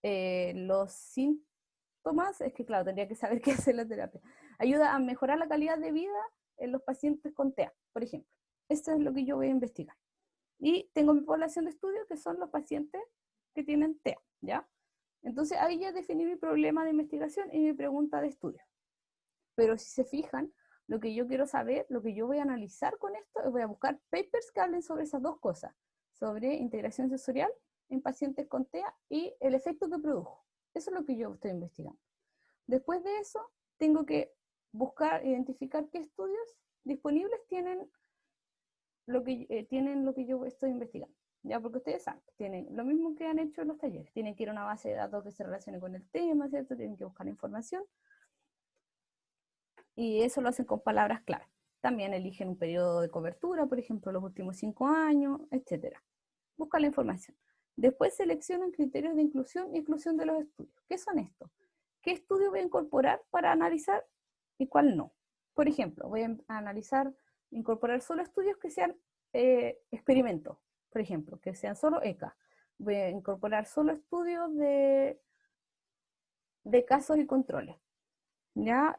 los síntomas, es que claro, tendría que saber qué hacer la terapia, ayuda a mejorar la calidad de vida en los pacientes con TEA, por ejemplo. Esto es lo que yo voy a investigar. Y tengo mi población de estudio, que son los pacientes que tienen TEA, ¿ya? Entonces ahí ya definí mi problema de investigación y mi pregunta de estudio. Pero si se fijan, lo que yo quiero saber, lo que yo voy a analizar con esto, voy a buscar papers que hablen sobre esas dos cosas, sobre integración sensorial en pacientes con TEA y el efecto que produjo. Eso es lo que yo estoy investigando. Después de eso, tengo que buscar, identificar qué estudios disponibles tienen lo que yo estoy investigando. Ya, porque ustedes saben, tienen lo mismo que han hecho en los talleres, tienen que ir a una base de datos que se relacione con el tema, ¿cierto? Tienen que buscar información y eso lo hacen con palabras clave. También eligen un periodo de cobertura, por ejemplo, los últimos 5 años, etc. Buscan la información. Después seleccionan criterios de inclusión y exclusión de los estudios. ¿Qué son estos? ¿Qué estudio voy a incorporar para analizar y cuál no? Por ejemplo, voy a analizar, incorporar solo estudios que sean experimentos, por ejemplo, que sean solo ECA. Voy a incorporar solo estudios de casos y controles. ¿Ya?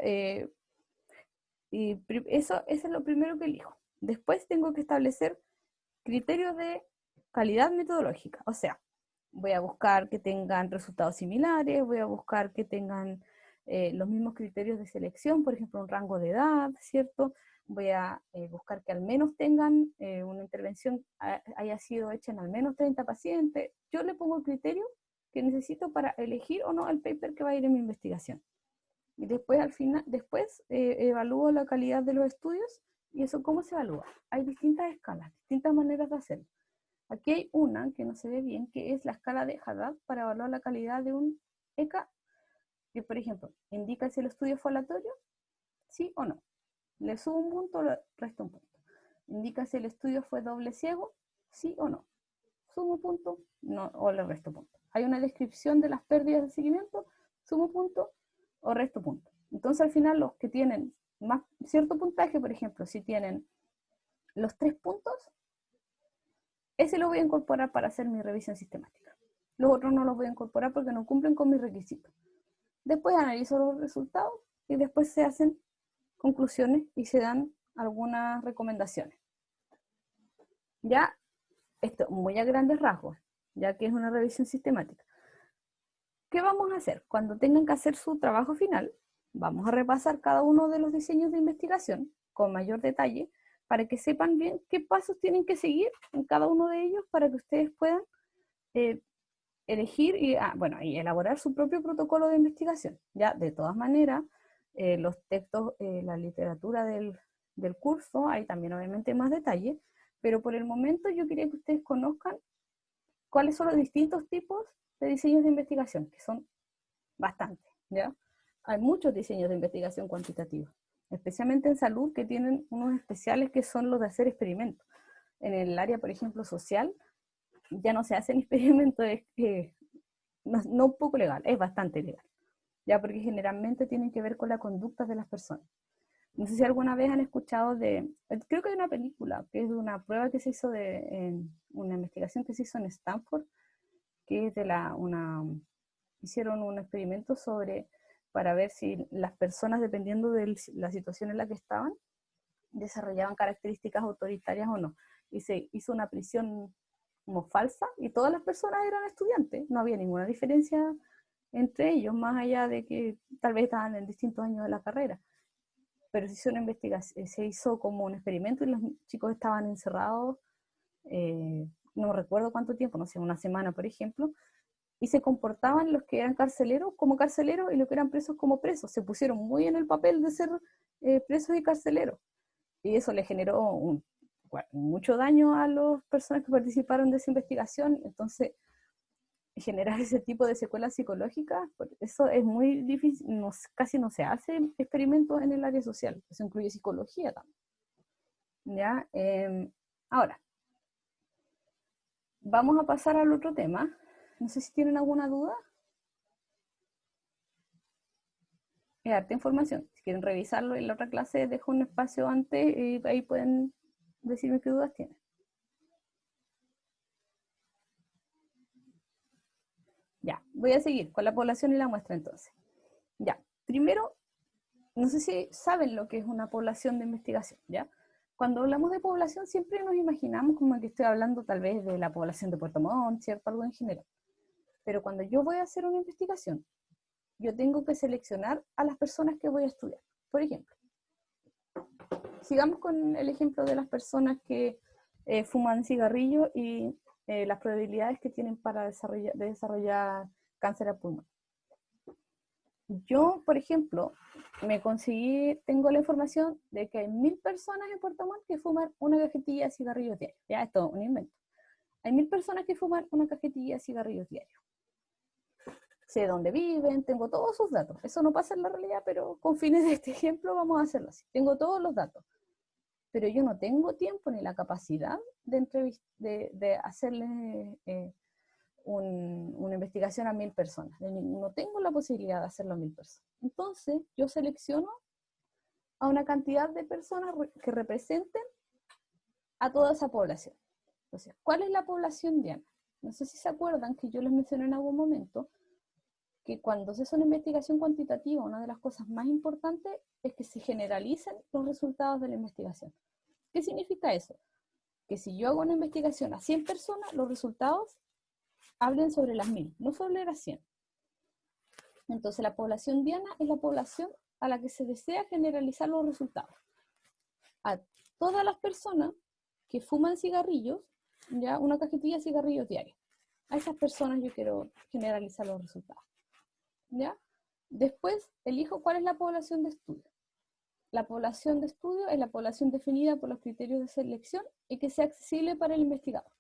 Y eso es lo primero que elijo. Después tengo que establecer criterios de calidad metodológica. O sea, voy a buscar que tengan resultados similares, voy a buscar que tengan los mismos criterios de selección, por ejemplo, un rango de edad, ¿cierto? Voy a buscar que al menos tengan una intervención, haya sido hecha en al menos 30 pacientes. Yo le pongo el criterio que necesito para elegir o no el paper que va a ir en mi investigación. Y después, evalúo la calidad de los estudios. ¿Y eso cómo se evalúa? Hay distintas escalas, distintas maneras de hacerlo. Aquí hay una que no se ve bien, que es la escala de Haddad para evaluar la calidad de un ECA, que por ejemplo, indica si el estudio fue aleatorio, sí o no. Le subo un punto, le resto un punto. Indica si el estudio fue doble ciego, sí o no. Sumo punto, no, o le resto punto. Hay una descripción de las pérdidas de seguimiento, sumo punto o resto punto. Entonces al final los que tienen más cierto puntaje, por ejemplo, si tienen los 3 puntos, ese lo voy a incorporar para hacer mi revisión sistemática. Los otros no los voy a incorporar porque no cumplen con mis requisitos. Después analizo los resultados y después se hacen conclusiones y se dan algunas recomendaciones. Ya, esto muy a grandes rasgos, ya que es una revisión sistemática. ¿Qué vamos a hacer? Cuando tengan que hacer su trabajo final, vamos a repasar cada uno de los diseños de investigación con mayor detalle para que sepan bien qué pasos tienen que seguir en cada uno de ellos para que ustedes puedan elegir y, y elaborar su propio protocolo de investigación. Ya, de todas maneras, los textos, la literatura del curso, hay también obviamente más detalle, pero por el momento yo quería que ustedes conozcan cuáles son los distintos tipos de diseños de investigación, que son bastantes, ¿ya? Hay muchos diseños de investigación cuantitativa, especialmente en salud, que tienen unos especiales que son los de hacer experimentos. En el área, por ejemplo, social, ya no se hacen experimentos, no un poco legal, es bastante legal, ya, porque generalmente tienen que ver con la conducta de las personas. No sé si alguna vez han escuchado creo que hay una película, que es de una prueba que se hizo una investigación que se hizo en Stanford, que es hicieron un experimento para ver si las personas, dependiendo de la situación en la que estaban, desarrollaban características autoritarias o no. Y se hizo una prisión como falsa, y todas las personas eran estudiantes, no había ninguna diferencia entre ellos, más allá de que tal vez estaban en distintos años de la carrera. Pero se hizo una investigación, se hizo como un experimento y los chicos estaban encerrados, no recuerdo cuánto tiempo, no sé, una semana por ejemplo, y se comportaban los que eran carceleros como carceleros y los que eran presos como presos. Se pusieron muy en el papel de ser presos y carceleros. Y eso le generó mucho daño a las personas que participaron de esa investigación. Entonces, generar ese tipo de secuelas psicológicas, eso es muy difícil, casi no se hace experimentos en el área social, eso incluye psicología también. ¿Ya? Ahora, vamos a pasar al otro tema. No sé si tienen alguna duda. Es harta información. Si quieren revisarlo en la otra clase, dejo un espacio antes y ahí pueden decirme qué dudas tienen. Ya, voy a seguir con la población y la muestra entonces. Ya, primero, no sé si saben lo que es una población de investigación, ¿ya? Cuando hablamos de población siempre nos imaginamos como que estoy hablando tal vez de la población de Puerto Montt, ¿cierto? Algo en general. Pero cuando yo voy a hacer una investigación, yo tengo que seleccionar a las personas que voy a estudiar. Por ejemplo, sigamos con el ejemplo de las personas que fuman cigarrillo y las probabilidades que tienen para desarrollar cáncer al pulmón. Yo, por ejemplo, tengo la información de que hay 1000 personas en Puerto Montt que fuman una cajetilla de cigarrillos diarios. Ya, esto es un invento. Hay 1000 personas que fuman una cajetilla de cigarrillos diarios. Sé dónde viven, tengo todos sus datos. Eso no pasa en la realidad, pero con fines de este ejemplo vamos a hacerlo así. Tengo todos los datos. Pero yo no tengo tiempo ni la capacidad de hacerle una investigación a 1000 personas. No tengo la posibilidad de hacerlo a 1000 personas. Entonces, yo selecciono a una cantidad de personas que representen a toda esa población. Entonces, ¿cuál es la población diana? No sé si se acuerdan que yo les mencioné en algún momento que cuando se hace una investigación cuantitativa, una de las cosas más importantes es que se generalicen los resultados de la investigación. ¿Qué significa eso? Que si yo hago una investigación a 100 personas, los resultados hablen sobre las 1000, no sobre las 100. Entonces la población diana es la población a la que se desea generalizar los resultados. A todas las personas que fuman cigarrillos, ya una cajetilla de cigarrillos diarios. A esas personas yo quiero generalizar los resultados. ¿Ya? Después elijo cuál es la población de estudio. La población de estudio es la población definida por los criterios de selección y que sea accesible para el investigador.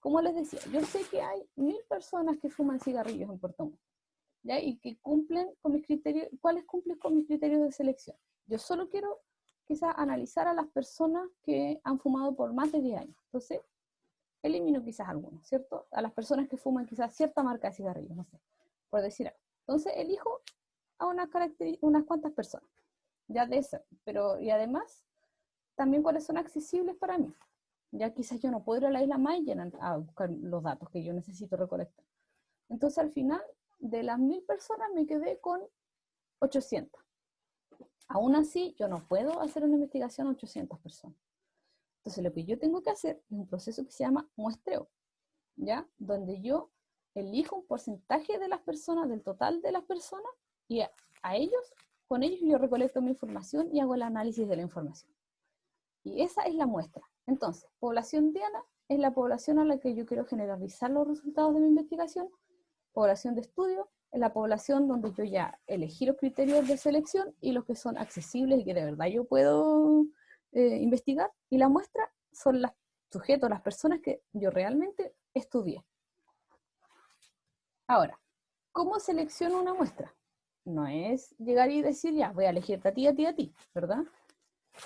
Como les decía, yo sé que hay 1000 personas que fuman cigarrillos en Puerto Montt, ¿ya? Y que cumplen con mis criterios. ¿Cuáles cumplen con mis criterios de selección? Yo solo quiero quizás analizar a las personas que han fumado por más de 10 años. Entonces, elimino quizás algunos, ¿cierto? A las personas que fuman quizás cierta marca de cigarrillos, no sé, por decir algo. Entonces, elijo a unas cuantas personas. ya de eso, pero y además, también cuáles son accesibles para mí. Ya quizás yo no puedo ir a la isla Mayen a buscar los datos que yo necesito recolectar. Entonces al final, de las 1000 personas me quedé con 800. Aún así, yo no puedo hacer una investigación a 800 personas. Entonces lo que yo tengo que hacer es un proceso que se llama muestreo, ¿ya? Donde yo elijo un porcentaje de las personas, del total de las personas, y con ellos yo recolecto mi información y hago el análisis de la información. Y esa es la muestra. Entonces, población diana es la población a la que yo quiero generalizar los resultados de mi investigación. Población de estudio es la población donde yo ya elegí los criterios de selección y los que son accesibles y que de verdad yo puedo investigar. Y la muestra son los sujetos, las personas que yo realmente estudié. Ahora, ¿cómo selecciono una muestra? No es llegar y decir, ya, voy a elegirte a ti, a ti, a ti, ¿verdad?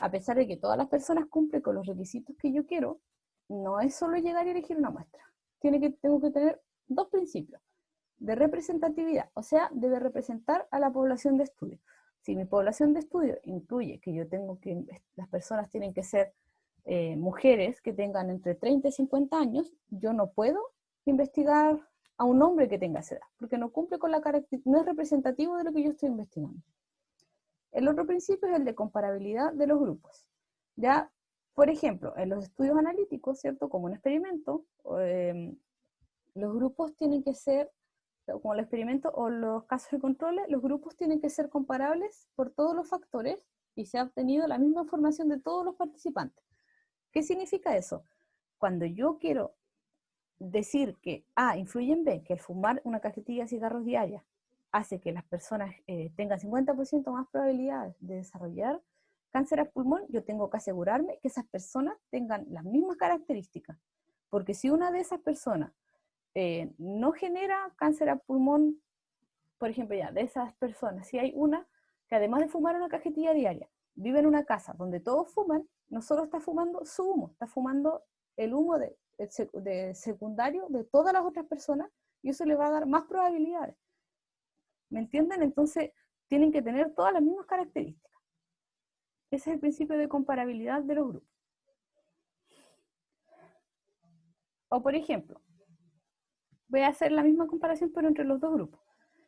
A pesar de que todas las personas cumplen con los requisitos que yo quiero, no es solo llegar y elegir una muestra. Tengo que tener dos principios. De representatividad, o sea, debe representar a la población de estudio. Si mi población de estudio incluye que las personas tienen que ser mujeres que tengan entre 30 y 50 años, yo no puedo investigar a un hombre que tenga esa edad, porque no cumple con no es representativo de lo que yo estoy investigando. El otro principio es el de comparabilidad de los grupos. Ya, por ejemplo, en los estudios analíticos, ¿cierto? Como un experimento, los grupos tienen que ser, como el experimento o los casos de controles, los grupos tienen que ser comparables por todos los factores y se ha obtenido la misma información de todos los participantes. ¿Qué significa eso? Cuando yo quiero decir que A influye en B, que el fumar una cajetilla de cigarros diaria hace que las personas tengan 50% más probabilidades de desarrollar cáncer al pulmón, yo tengo que asegurarme que esas personas tengan las mismas características. Porque si una de esas personas no genera cáncer al pulmón, por ejemplo, ya, de esas personas, si hay una que además de fumar una cajetilla diaria, vive en una casa donde todos fuman, no solo está fumando su humo, está fumando el humo de secundario de todas las otras personas, y eso le va a dar más probabilidades. ¿Me entienden? Entonces, tienen que tener todas las mismas características. Ese es el principio de comparabilidad de los grupos. O, por ejemplo, voy a hacer la misma comparación, pero entre los dos grupos.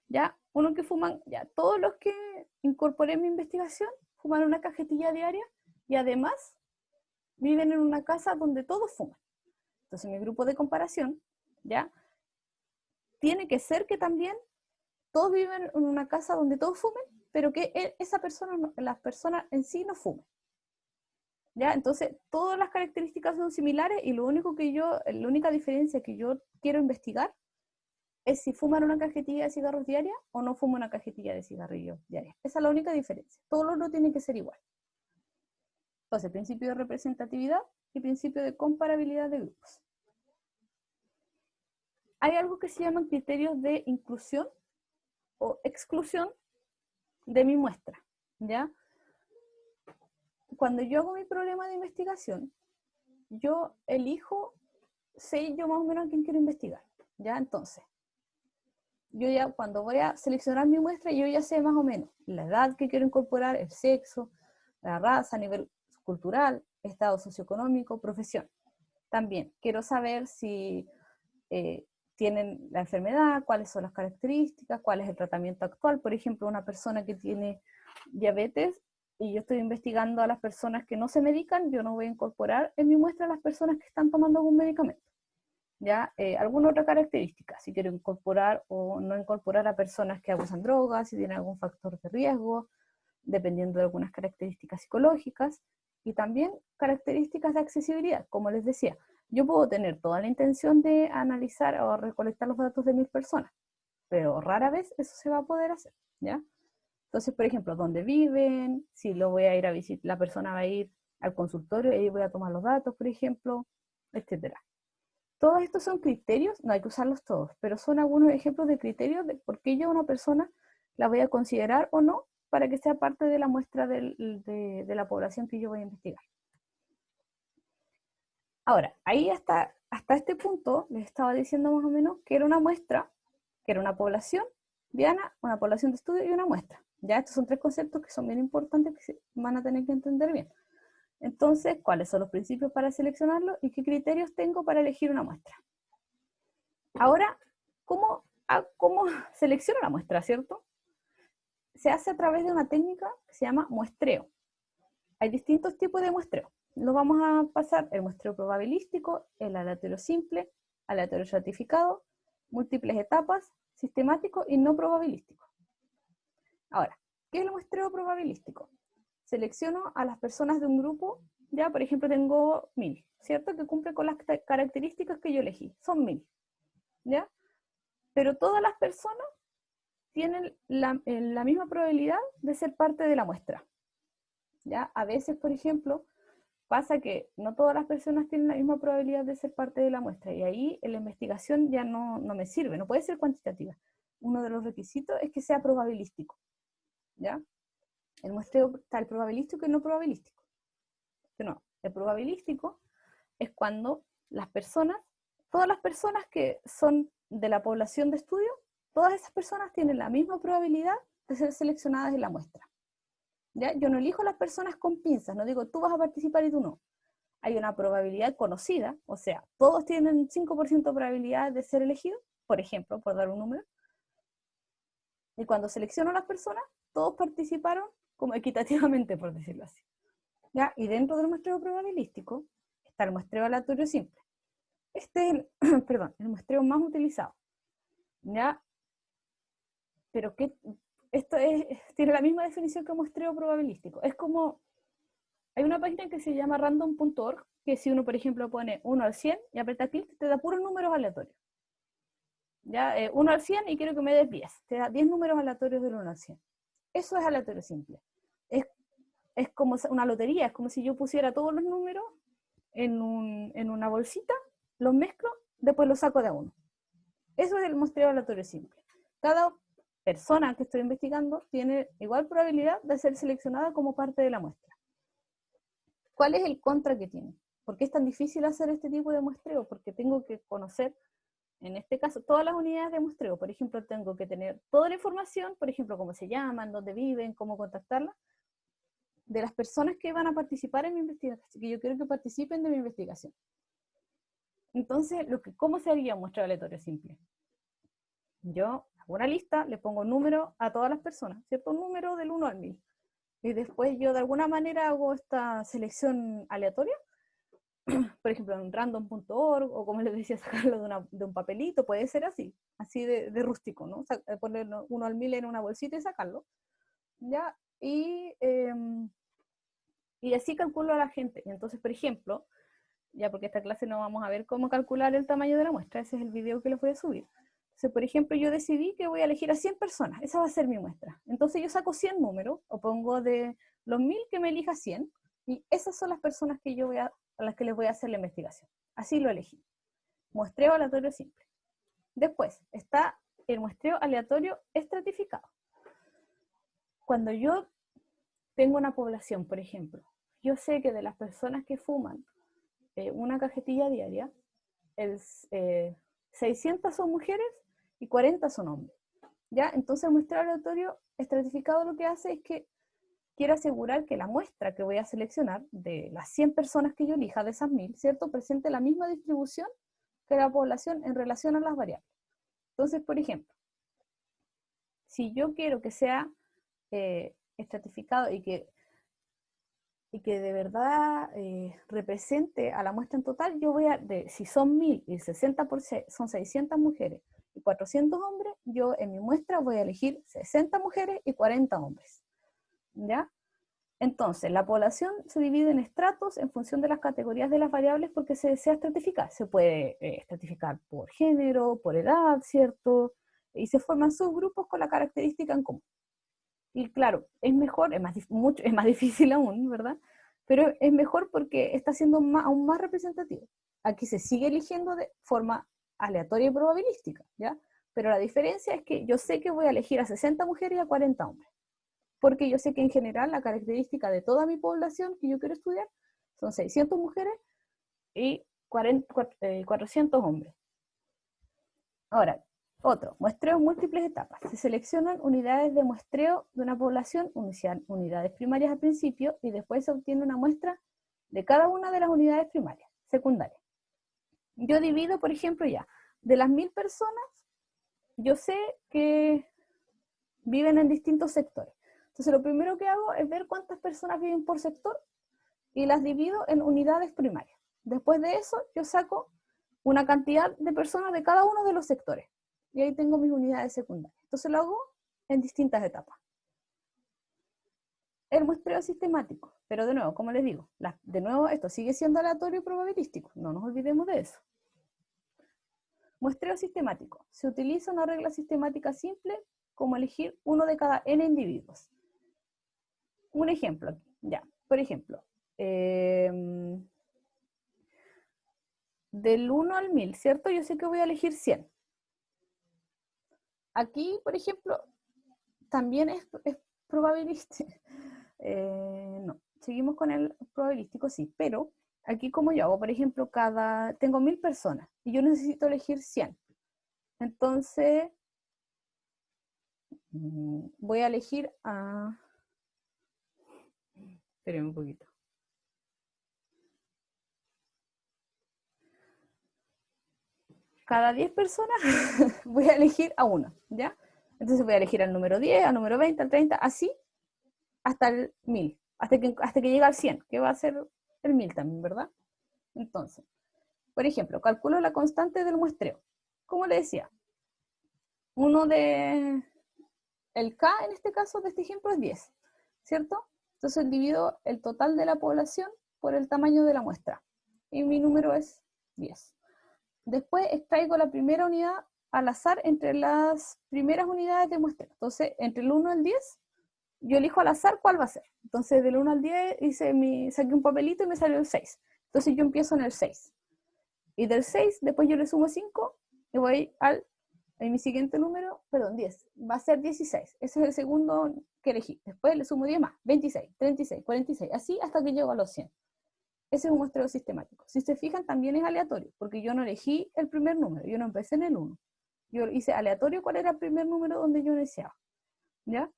Ya, uno que fuman, ya, todos los que incorporé en mi investigación fuman una cajetilla diaria y además viven en una casa donde todos fuman. Entonces, mi grupo de comparación, ya, tiene que ser que también todos viven en una casa donde todos fumen, pero que las personas en sí no fumen. ¿Ya? Entonces, todas las características son similares y la única diferencia que yo quiero investigar es si fuman una cajetilla de cigarros diaria o no fuman una cajetilla de cigarrillos diaria. Esa es la única diferencia. Todo lo otro tiene que ser igual. Entonces, principio de representatividad y principio de comparabilidad de grupos. Hay algo que se llaman criterios de inclusión o exclusión de mi muestra, ¿ya? Cuando yo hago mi problema de investigación, yo sé yo más o menos a quién quiero investigar, ¿ya? Entonces, yo ya cuando voy a seleccionar mi muestra, yo ya sé más o menos la edad que quiero incorporar, el sexo, la raza, nivel cultural, estado socioeconómico, profesión. También quiero saber si tienen la enfermedad, cuáles son las características, cuál es el tratamiento actual. Por ejemplo, una persona que tiene diabetes y yo estoy investigando a las personas que no se medican, yo no voy a incorporar en mi muestra a las personas que están tomando algún medicamento. ¿Ya? Alguna otra característica, si quiero incorporar o no incorporar a personas que abusan drogas, si tienen algún factor de riesgo, dependiendo de algunas características psicológicas, y también características de accesibilidad, como les decía. Yo puedo tener toda la intención de analizar o recolectar los datos de 1000 personas, pero rara vez eso se va a poder hacer, ¿ya? Entonces, por ejemplo, dónde viven, si lo voy a ir a visitar, la persona va a ir al consultorio y ahí voy a tomar los datos, por ejemplo, etcétera. Todos estos son criterios, no hay que usarlos todos, pero son algunos ejemplos de criterios de por qué yo a una persona la voy a considerar o no para que sea parte de la muestra de la población que yo voy a investigar. Ahora, ahí hasta este punto les estaba diciendo más o menos que era una muestra, que era una población diana, una población de estudio y una muestra. Ya, estos son 3 conceptos que son bien importantes que van a tener que entender bien. Entonces, ¿cuáles son los principios para seleccionarlo y qué criterios tengo para elegir una muestra? Ahora, ¿cómo selecciono la muestra, cierto? Se hace a través de una técnica que se llama muestreo. Hay distintos tipos de muestreo. Los vamos a pasar: el muestreo probabilístico, el aleatorio simple, aleatorio estratificado, múltiples etapas, sistemático y no probabilístico. Ahora, ¿qué es el muestreo probabilístico? Selecciono a las personas de un grupo, ya por ejemplo tengo 1000, ¿cierto? Que cumple con las características que yo elegí, son 1000, ¿ya? Pero todas las personas tienen la misma probabilidad de ser parte de la muestra, ¿ya? A veces, por ejemplo, pasa que no todas las personas tienen la misma probabilidad de ser parte de la muestra, y ahí la investigación ya no me sirve, no puede ser cuantitativa. Uno de los requisitos es que sea probabilístico, ¿ya? El muestreo está el probabilístico y el no probabilístico. No, el probabilístico es cuando las personas, todas las personas que son de la población de estudio, todas esas personas tienen la misma probabilidad de ser seleccionadas en la muestra. ¿Ya? Yo no elijo a las personas con pinzas, no digo tú vas a participar y tú no. Hay una probabilidad conocida, o sea, todos tienen 5% de probabilidad de ser elegidos, por ejemplo, por dar un número. Y cuando selecciono a las personas, todos participaron como equitativamente, por decirlo así. ¿Ya? Y dentro del muestreo probabilístico está el muestreo aleatorio simple. Este es el, perdón, el muestreo más utilizado. ¿Ya? Pero esto tiene la misma definición que muestreo probabilístico. Es como, hay una página que se llama random.org, que si uno, por ejemplo, pone 1 al 100 y aprieta clic, te da puros números aleatorios. ¿Ya? 1 al 100 y quiero que me des 10. Te da 10 números aleatorios del 1 al 100. Eso es aleatorio simple. Es como una lotería, es como si yo pusiera todos los números en una bolsita, los mezclo, después los saco de a uno. Eso es el muestreo aleatorio simple. Cada persona que estoy investigando tiene igual probabilidad de ser seleccionada como parte de la muestra. ¿Cuál es el contra que tiene? ¿Por qué es tan difícil hacer este tipo de muestreo? Porque tengo que conocer, en este caso, todas las unidades de muestreo. Por ejemplo, tengo que tener toda la información, por ejemplo, cómo se llaman, dónde viven, cómo contactarlas, de las personas que van a participar en mi investigación, que yo quiero que participen de mi investigación. Entonces, ¿cómo se haría un muestreo aleatorio simple? Yo hago una lista, le pongo número a todas las personas, ¿cierto? Un número del 1 al 1000. Y después yo de alguna manera hago esta selección aleatoria, por ejemplo en random.org, o como les decía, sacarlo de un papelito, puede ser así de rústico, ¿no? Poner 1 al 1000 en una bolsita y sacarlo, ¿ya? Y así calculo a la gente. Entonces, por ejemplo, ya porque esta clase no vamos a ver cómo calcular el tamaño de la muestra, ese es el video que les voy a subir. Entonces, por ejemplo, yo decidí que voy a elegir a 100 personas, esa va a ser mi muestra. Entonces yo saco 100 números, o pongo de los 1000 que me elija 100, y esas son las personas que a las que les voy a hacer la investigación. Así lo elegí. Muestreo aleatorio simple. Después está el muestreo aleatorio estratificado. Cuando yo tengo una población, por ejemplo, yo sé que de las personas que fuman una cajetilla diaria, 600 son mujeres y 40 son hombres. ¿Ya? Entonces el muestreo aleatorio estratificado lo que hace es que quiero asegurar que la muestra que voy a seleccionar de las 100 personas que yo elija, de esas 1000, ¿cierto?, presente la misma distribución que la población en relación a las variables. Entonces, por ejemplo, si yo quiero que sea estratificado y que de verdad represente a la muestra en total, yo voy si son 1000 y el 60% son 600 mujeres y 400 hombres, yo en mi muestra voy a elegir 60 mujeres y 40 hombres. ¿Ya? Entonces, la población se divide en estratos en función de las categorías de las variables porque se desea estratificar. Se puede estratificar por género, por edad, ¿cierto? Y se forman subgrupos con la característica en común. Y claro, es mejor, es más difícil aún, ¿verdad? Pero es mejor porque está siendo aún más representativo. Aquí se sigue eligiendo de forma aleatoria y probabilística, ¿ya? Pero la diferencia es que yo sé que voy a elegir a 60 mujeres y a 40 hombres. Porque yo sé que en general la característica de toda mi población que yo quiero estudiar son 600 mujeres y 400 hombres. Ahora, Otro, muestreo en múltiples etapas. Se seleccionan unidades de muestreo de una población, unidades primarias al principio, y después se obtiene una muestra de cada una de las unidades primarias, secundarias. Yo divido, por ejemplo, ya, de las 1000 personas, yo sé que viven en distintos sectores. Entonces, lo primero que hago es ver cuántas personas viven por sector y las divido en unidades primarias. Después de eso, yo saco una cantidad de personas de cada uno de los sectores. Y ahí tengo mis unidades secundarias. Entonces lo hago en distintas etapas. El muestreo sistemático, pero de nuevo, como les digo, de nuevo esto sigue siendo aleatorio y probabilístico, no nos olvidemos de eso. Muestreo sistemático. Se utiliza una regla sistemática simple como elegir uno de cada n individuos. Un ejemplo, ya, por ejemplo, del 1 al 1000, ¿cierto? Yo sé que voy a elegir 100. Aquí, por ejemplo, también es probabilístico. No, seguimos con el probabilístico, sí, pero aquí como yo hago, por ejemplo, tengo 1000 personas y yo necesito elegir 100. Entonces, voy a elegir a... Espérenme un poquito. Cada 10 personas voy a elegir a uno, ¿ya? Entonces voy a elegir al número 10, al número 20, al 30, así hasta el 1000, hasta que llegue al 100, que va a ser el 1000 también, ¿verdad? Entonces, por ejemplo, calculo la constante del muestreo. Como le decía, el K en este caso de este ejemplo es 10, ¿cierto? Entonces divido el total de la población por el tamaño de la muestra. Y mi número es 10. Después extraigo la primera unidad al azar entre las primeras unidades de muestra. Entonces, entre el 1 al 10, yo elijo al azar cuál va a ser. Entonces, del 1 al 10 saqué un papelito y me salió el 6. Entonces, yo empiezo en el 6. Y del 6, después yo le sumo 5 y voy en mi siguiente número, perdón, 10. Va a ser 16. Ese es el segundo que elegí. Después le sumo 10 más, 26, 36, 46, así hasta que llego a los 100. Ese es un muestreo sistemático. Si se fijan, también es aleatorio, porque yo no elegí el primer número, yo no empecé en el 1. Yo hice aleatorio cuál era el primer número donde yo iniciaba. ¿Ya?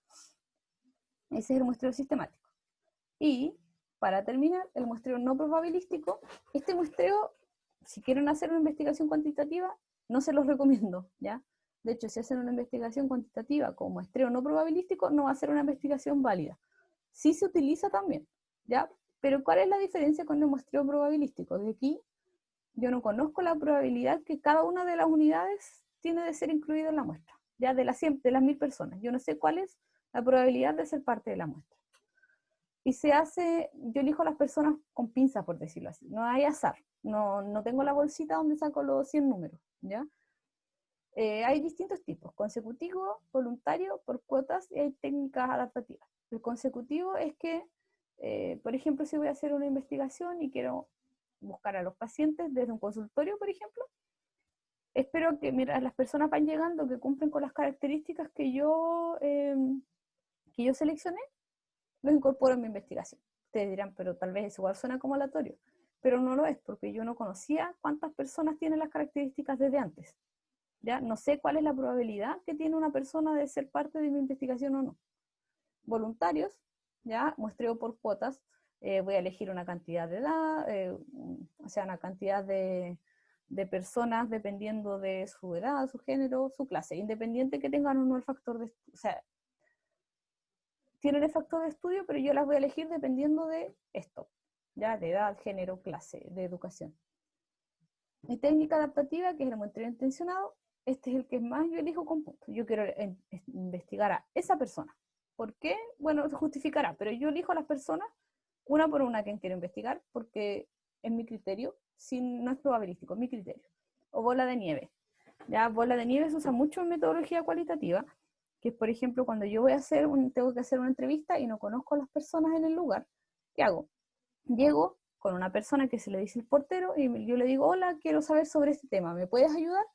Ese es el muestreo sistemático. Y, para terminar, el muestreo no probabilístico. Este muestreo, si quieren hacer una investigación cuantitativa, no se los recomiendo, ¿ya? De hecho, si hacen una investigación cuantitativa con muestreo no probabilístico, no va a ser una investigación válida. Sí se utiliza también, ¿ya? Pero ¿cuál es la diferencia con el muestreo probabilístico? De aquí yo no conozco la probabilidad que cada una de las unidades tiene de ser incluida en la muestra, ya de las 1000 personas. Yo no sé cuál es la probabilidad de ser parte de la muestra. Y yo elijo a las personas con pinzas, por decirlo así. No hay azar. No tengo la bolsita donde saco los 100 números, ¿ya? Hay distintos tipos: consecutivo, voluntario, por cuotas, y hay técnicas adaptativas. El consecutivo es que, por ejemplo, si voy a hacer una investigación y quiero buscar a los pacientes desde un consultorio, por ejemplo, espero que mientras las personas van llegando, que cumplen con las características que yo seleccioné, los incorporo en mi investigación. Ustedes dirán, pero tal vez eso igual suena como aleatorio, pero no lo es, porque yo no conocía cuántas personas tienen las características desde antes. ¿Ya? No sé cuál es la probabilidad que tiene una persona de ser parte de mi investigación o no. Voluntarios, ¿ya? Muestreo por cuotas. Voy a elegir una cantidad de edad, o sea, una cantidad de personas dependiendo de su edad, su género, su clase, independiente que tengan o no el factor de, o sea, tienen el factor de estudio, pero yo las voy a elegir dependiendo de esto, ¿ya? De edad, género, clase, de educación. Mi técnica adaptativa, que es el muestreo intencionado, este es el que más yo elijo con puntos. Yo quiero investigar a esa persona. ¿Por qué? Bueno, se justificará, pero yo elijo a las personas una por una que quiero investigar, porque es mi criterio, no es probabilístico, es mi criterio. O bola de nieve. Ya, bola de nieve se usa mucho en metodología cualitativa, que es, por ejemplo, cuando yo tengo que hacer una entrevista y no conozco a las personas en el lugar, ¿qué hago? Llego con una persona que se le dice el portero y yo le digo, hola, quiero saber sobre este tema, ¿me puedes ayudar?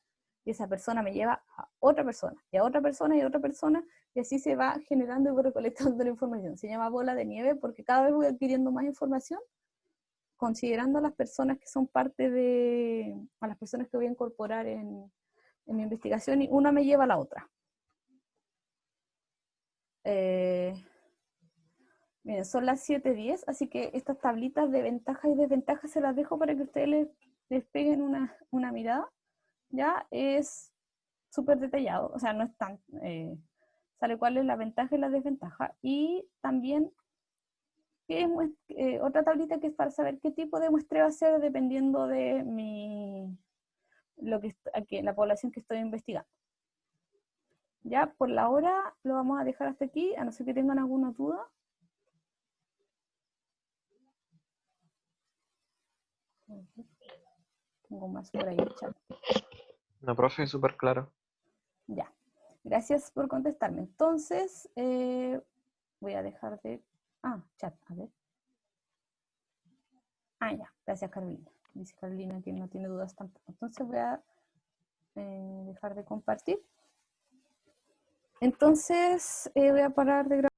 Y esa persona me lleva a otra persona, y a otra persona, y a otra persona, y así se va generando y voy recolectando la información. Se llama bola de nieve porque cada vez voy adquiriendo más información, considerando a las personas que son a las personas que voy a incorporar en en mi investigación y una me lleva a la otra. Miren, son las 7:10, así que estas tablitas de ventajas y desventajas se las dejo para que ustedes les peguen una mirada. Ya es súper detallado, o sea, no es tan... sale cuál es la ventaja y la desventaja. Y también otra tablita que es para saber qué tipo de muestreo hacer dependiendo de la población que estoy investigando. Ya por la hora lo vamos a dejar hasta aquí, a no ser que tengan alguna duda. Tengo más por ahí en el chat. No, profe, súper claro. Ya, gracias por contestarme. Entonces, voy a dejar de... chat, a ver. Ya, gracias Carolina. Dice Carolina que no tiene dudas tampoco. Entonces voy a dejar de compartir. Entonces voy a parar de grabar.